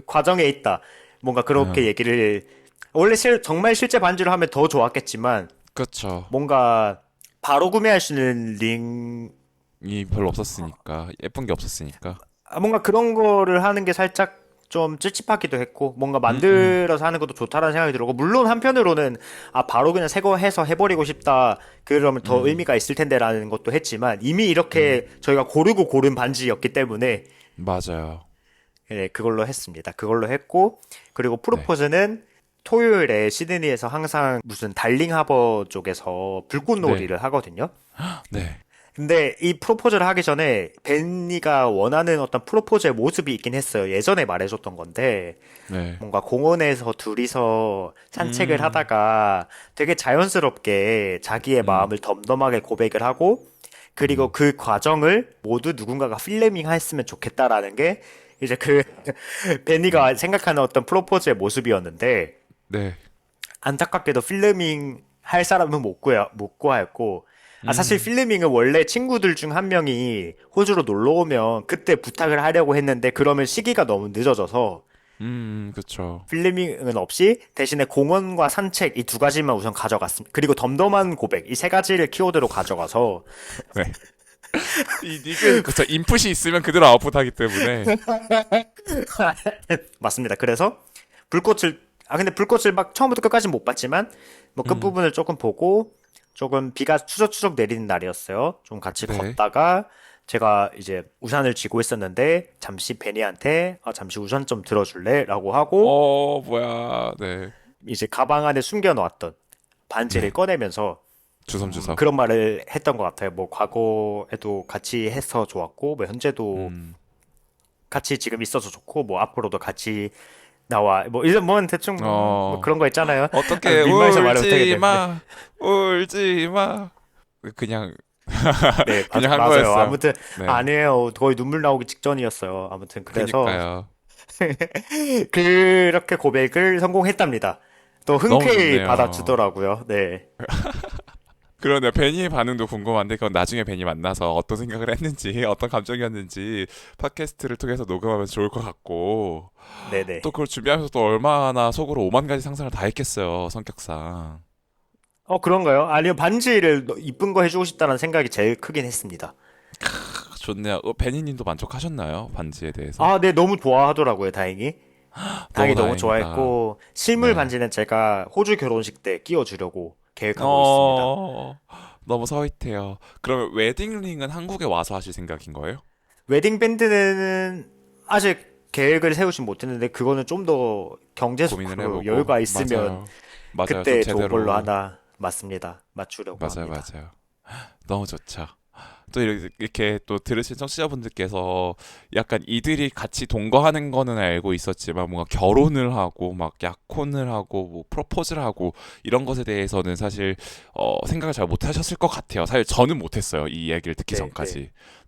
과정에 있다. 뭔가 그렇게 어, 얘기를 원래 정말 실제 반지로 하면 더 좋았겠지만 그쵸. 뭔가 바로 구매할 수 있는 링 이 별로 없었으니까 예쁜 게 없었으니까. 뭔가 그런 거를 하는 게 살짝 좀 찝찝하기도 했고 뭔가 음, 음, 만들어서 하는 것도 좋다라는 생각이 들고 물론 한편으로는 바로 그냥 새 거 해서 해버리고 싶다 그러면 더 음, 의미가 있을 텐데라는 것도 했지만 이미 음, 이렇게 저희가 고르고 고른 반지였기 때문에 맞아요. 네, 그걸로 했습니다. 그걸로 했고 그리고 네, 프로포즈는 토요일에 시드니에서 항상 무슨 달링 하버 쪽에서 네, 불꽃놀이를 하거든요. 네, 근데 이 프로포즈를 하기 전에 벤니가 원하는 어떤 프로포즈의 모습이 있긴 했어요. 예전에 말해줬던 건데 네, 뭔가 공원에서 둘이서 산책을 음, 하다가 되게 자연스럽게 자기의 음, 마음을 덤덤하게 고백을 하고 그리고 음, 그 과정을 모두 누군가가 필레밍 했으면 좋겠다라는 게 이제 그 벤니가 생각하는 어떤 프로포즈의 모습이었는데 네, 안타깝게도 필레밍 할 사람은 못 구하였고 사실 음, 필레밍은 원래 친구들 중 한 명이 호주로 놀러 오면 그때 부탁을 하려고 했는데 그러면 시기가 너무 늦어져서 그쵸. 필름은 없이 대신에 공원과 산책 이 두 가지만 우선 가져갔습니다. 그리고 덤덤한 고백 이 세 가지를 키워드로 가져가서 네. 이 닉은 그쵸. 인풋이 있으면 그대로 아웃풋하기 때문에. 맞습니다. 그래서 불꽃을 근데 불꽃을 막 처음부터 끝까지 못 봤지만 뭐 음, 끝부분을 조금 보고 조금 비가 추적추적 내리는 날이었어요. 좀 같이 네. 걷다가 제가 이제 우산을 쥐고 있었는데 잠시 베니한테 잠시 우산 좀 들어줄래? 라고 하고 뭐야. 네. 이제 가방 안에 숨겨놓았던 반지를 네. 꺼내면서 주섬주섬. 그런 말을 했던 것 같아요. 뭐 과거에도 같이 해서 좋았고 뭐 현재도 음. 같이 지금 있어서 좋고 뭐 앞으로도 같이 나와 뭐 이런 뭐 대충 뭐 어, 그런 거 있잖아요. 어떻게 민망해서 말을 울지 못하겠네. 마. 울지 마. 그냥, 네, 그냥 한 맞아요. 거였어요. 아무튼 네. 아니에요. 거의 눈물 나오기 직전이었어요. 아무튼 그래서 그니까요. 그렇게 고백을 성공했답니다. 또 너무 흔쾌히 좋네요. 받아주더라고요. 네. 그러네. 베니의 반응도 궁금한데 그건 나중에 베니 만나서 어떤 생각을 했는지 어떤 감정이었는지 팟캐스트를 통해서 녹음하면 좋을 것 같고 네네. 또 그걸 준비하면서 또 얼마나 속으로 오만 가지 상상을 다 했겠어요. 성격상. 그런가요? 아니요, 반지를 이쁜 거 해주고 싶다는 생각이 제일 크긴 했습니다. 좋네요. 베니님도 만족하셨나요? 반지에 대해서? 네, 너무 좋아하더라고요, 다행히. 너무 다행히 너무 다행이다. 좋아했고, 실물 네. 반지는 제가 호주 결혼식 때 끼워주려고 계획하고 있습니다. 어, 너무 서윗해요. 그러면 웨딩링은 한국에 와서 하실 생각인 거예요? 웨딩 밴드는 아직 계획을 세우진 못했는데, 그거는 좀 더 고민을 경제적으로 해보고. 여유가 있으면 맞아요. 맞아요. 좀 그때 좋은 걸로 제대로. 하나, 맞습니다. 맞추려고 맞아요. 합니다. 맞아요. 너무 좋죠. 또 이렇게 또 들으신 청취자분들께서 약간 이들이 같이 동거하는 거는 알고 있었지만 뭔가 결혼을 하고 막 약혼을 하고 뭐 프로포즈를 하고 이런 것에 대해서는 사실 생각을 잘 못하셨을 것 같아요. 사실 저는 못했어요. 이 이야기를 듣기 네, 네, 전까지.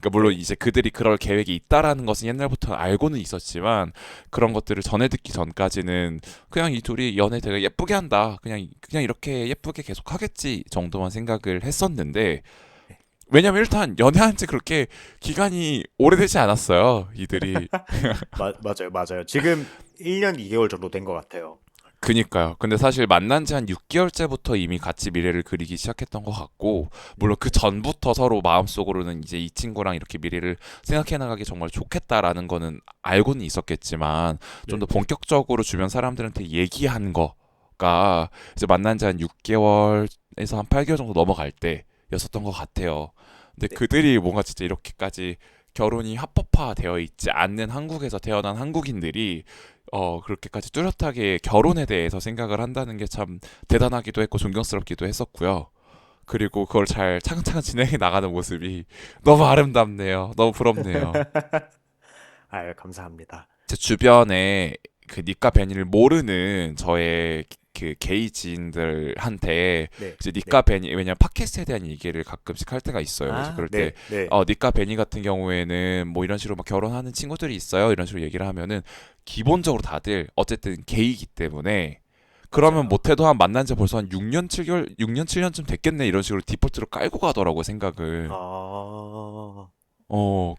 그러니까 물론 네, 이제 그들이 그럴 계획이 있다라는 것은 옛날부터 알고는 있었지만 그런 것들을 전해 듣기 전까지는 그냥 이 둘이 연애 되게 예쁘게 한다. 그냥 이렇게 예쁘게 계속 하겠지 정도만 생각을 했었는데 네. 왜냐면 일단 연애한 지 그렇게 기간이 오래되지 않았어요. 이들이. 맞아요, 맞아요. 지금 1년 2개월 정도 된 것 같아요. 그니까요. 근데 사실 만난 지 한 6개월째부터 이미 같이 미래를 그리기 시작했던 것 같고, 물론 그 전부터 서로 마음속으로는 이제 이 친구랑 이렇게 미래를 생각해 나가기 정말 좋겠다라는 거는 알고는 있었겠지만, 좀 네, 더 네, 본격적으로 주변 사람들한테 얘기한 거가 이제 만난 지 한 6개월에서 한 8개월 정도 넘어갈 때였었던 것 같아요. 근데 네. 그들이 뭔가 진짜 이렇게까지 결혼이 합법화되어 있지 않는 한국에서 태어난 한국인들이 그렇게까지 뚜렷하게 결혼에 대해서 생각을 한다는 게 참 대단하기도 했고 존경스럽기도 했었고요. 그리고 그걸 잘 차근차근 진행해 나가는 모습이 너무 아름답네요. 너무 부럽네요. 아유, 감사합니다. 제 주변에 그 니카 베니를 모르는 저의 그 게이 지인들한테 네, 이제 네. 니카 베니 왜냐면 팟캐스트에 대한 얘기를 가끔씩 할 때가 있어요. 그래서 그럴 때 네, 네. 니카 베니 같은 경우에는 뭐 이런 식으로 막 결혼하는 친구들이 있어요. 이런 식으로 얘기를 하면은 기본적으로 다들 어쨌든 게이기 때문에 그러면 맞아요. 못해도 한 만난 지 벌써 한 6년 7개월 6년 7년쯤 됐겠네 이런 식으로 디폴트로 깔고 가더라고 생각을.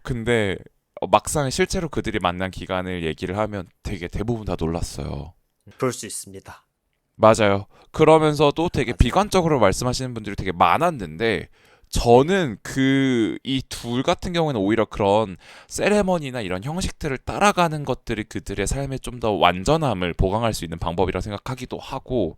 근데 막상 실제로 그들이 만난 기간을 얘기를 하면 되게 대부분 다 놀랐어요. 그럴 수 있습니다. 맞아요. 그러면서도 되게 맞아요. 비관적으로 말씀하시는 분들이 되게 많았는데 저는 그 이 둘 같은 경우에는 오히려 그런 세레머니나 이런 형식들을 따라가는 것들이 그들의 삶에 좀 더 완전함을 보강할 수 있는 방법이라 생각하기도 하고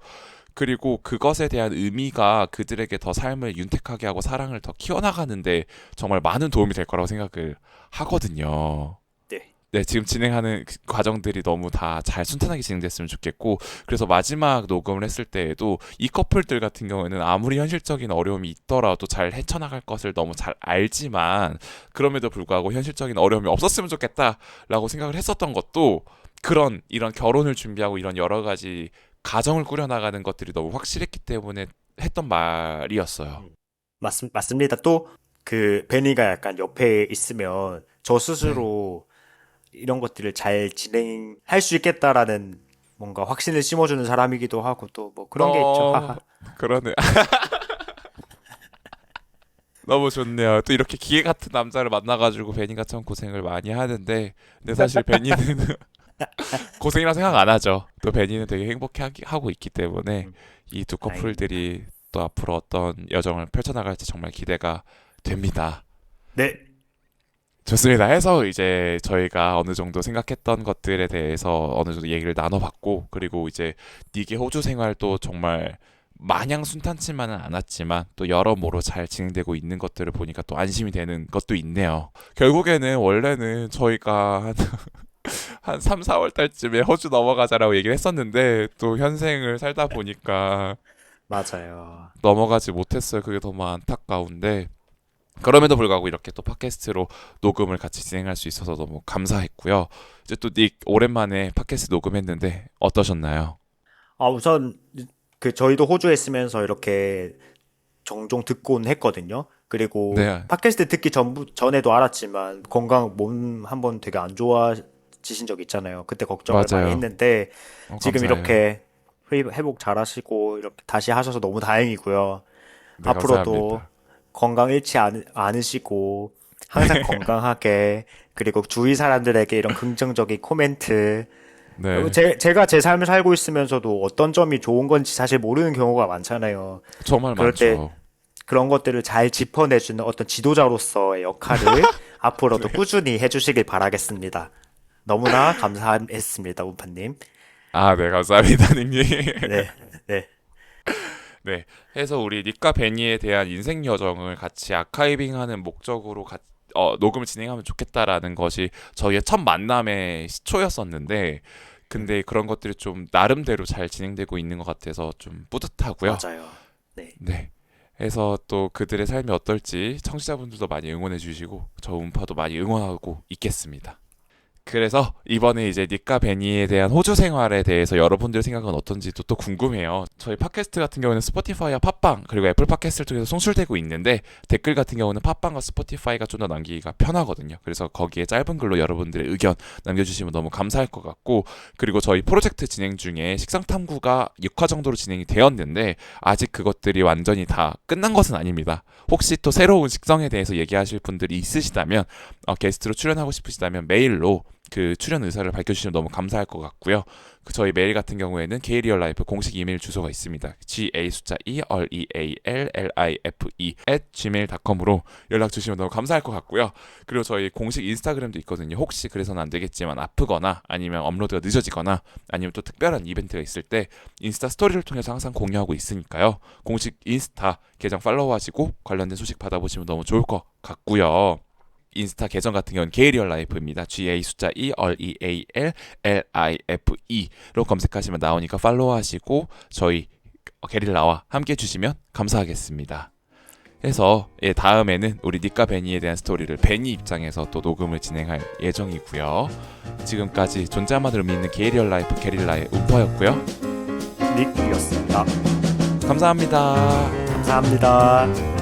그리고 그것에 대한 의미가 그들에게 더 삶을 윤택하게 하고 사랑을 더 키워나가는데 정말 많은 도움이 될 거라고 생각을 하거든요. 네. 네, 지금 진행하는 그 과정들이 너무 다 잘 순탄하게 진행됐으면 좋겠고, 그래서 마지막 녹음을 했을 때에도 이 커플들 같은 경우에는 아무리 현실적인 어려움이 있더라도 잘 헤쳐나갈 것을 너무 잘 알지만, 그럼에도 불구하고 현실적인 어려움이 없었으면 좋겠다라고 생각을 했었던 것도 이런 결혼을 준비하고 이런 여러 가지 가정을 꾸려나가는 것들이 너무 확실했기 때문에 했던 말이었어요. 음. 맞습니다. 또, 베니가 약간 옆에 있으면 저 네. 스스로 이런 것들을 잘 진행할 수 있겠다라는 뭔가 확신을 심어주는 사람이기도 하고 또 뭐 그런 게 있죠. 어, 하하. 그러네. 너무 좋네요. 또 이렇게 기계 같은 남자를 만나가지고 베니가 참 고생을 많이 하는데, 근데 사실 베니는 고생이라 생각 안 하죠. 또 베니는 되게 행복해 하고 있기 때문에 음, 이 두 다행입니다. 커플들이 또 앞으로 어떤 여정을 펼쳐나갈지 정말 기대가 됩니다. 네, 좋습니다. 해서 이제 저희가 어느 정도 생각했던 것들에 대해서 어느 정도 얘기를 나눠봤고, 그리고 이제 니게 호주 생활도 정말 마냥 순탄치만은 않았지만 또 여러모로 잘 진행되고 있는 것들을 보니까 또 안심이 되는 것도 있네요. 결국에는 원래는 저희가 한 3, 4월 달쯤에 호주 넘어가자라고 얘기를 했었는데 또 현생을 살다 보니까 맞아요. 넘어가지 못했어요. 그게 너무 안타까운데 그럼에도 불구하고 이렇게 또 팟캐스트로 녹음을 같이 진행할 수 있어서 너무 감사했고요. 이제 또 닉 오랜만에 팟캐스트 녹음했는데 어떠셨나요? 우선 그 저희도 호주에 있으면서 이렇게 종종 듣곤 했거든요. 그리고 네, 팟캐스트 듣기 전에도 알았지만 건강 몸 한번 되게 안 좋아지신 적 있잖아요. 그때 걱정을 많이 맞아요. 했는데 지금 감사해요. 이렇게 회복 잘 하시고 이렇게 다시 하셔서 너무 다행이고요. 네, 앞으로도 감사합니다. 건강 잃지 않으시고 항상 건강하게 그리고 주위 사람들에게 이런 긍정적인 코멘트 네, 제가 제 삶을 살고 있으면서도 어떤 점이 좋은 건지 사실 모르는 경우가 많잖아요. 정말 그럴 때 많죠. 그런 것들을 잘 짚어내주는 어떤 지도자로서의 역할을 앞으로도 꾸준히 해주시길 바라겠습니다. 너무나 감사했습니다, 우파님. 아, 네, 감사합니다, 닉님. 네, 네, 네, 해서 우리 닉과 베니에 대한 인생 여정을 같이 아카이빙하는 목적으로 녹음을 진행하면 좋겠다라는 것이 저희의 첫 만남의 시초였었는데, 근데 그런 것들이 좀 나름대로 잘 진행되고 있는 것 같아서 좀 뿌듯하고요. 맞아요. 네, 네. 해서 또 그들의 삶이 어떨지 청취자분들도 많이 응원해 주시고 저 음파도 많이 응원하고 있겠습니다. 그래서 이번에 이제 닉과 베니에 대한 호주 생활에 대해서 여러분들 생각은 어떤지도 또 궁금해요. 저희 팟캐스트 같은 경우는 스포티파이와 팟빵 그리고 애플 팟캐스트를 통해서 송출되고 있는데 댓글 같은 경우는 팟빵과 스포티파이가 좀 더 남기기가 편하거든요. 그래서 거기에 짧은 글로 여러분들의 의견 남겨주시면 너무 감사할 것 같고 그리고 저희 프로젝트 진행 중에 식상탐구가 6화 정도로 진행이 되었는데 아직 그것들이 완전히 다 끝난 것은 아닙니다. 혹시 또 새로운 식성에 대해서 얘기하실 분들이 있으시다면 게스트로 출연하고 싶으시다면 메일로 그 출연 의사를 밝혀주시면 너무 감사할 것 같고요. 그 저희 메일 같은 경우에는 게이리얼라이프 공식 이메일 주소가 있습니다. GA 숫자 E REALLIFE @gmail.com으로 연락 주시면 너무 감사할 것 같고요. 그리고 저희 공식 인스타그램도 있거든요. 혹시 그래서는 안 되겠지만 아프거나 아니면 업로드가 늦어지거나 아니면 또 특별한 이벤트가 있을 때 인스타 스토리를 통해서 항상 공유하고 있으니까요. 공식 인스타 계정 팔로우하시고 관련된 소식 받아보시면 너무 좋을 것 같고요. 인스타 계정 같은 경우는 게이리얼 라이프입니다. GA 숫자 E REALLIFE로 검색하시면 나오니까 팔로우하시고 저희 게릴라와 함께 해주시면 감사하겠습니다. 해서 다음에는 우리 닉과 베니에 대한 스토리를 베니 입장에서 또 녹음을 진행할 예정이고요. 지금까지 존재만을 의미 있는 게이리얼 라이프 게릴라의 운퍼였고요. 닉이었습니다. 감사합니다. 감사합니다.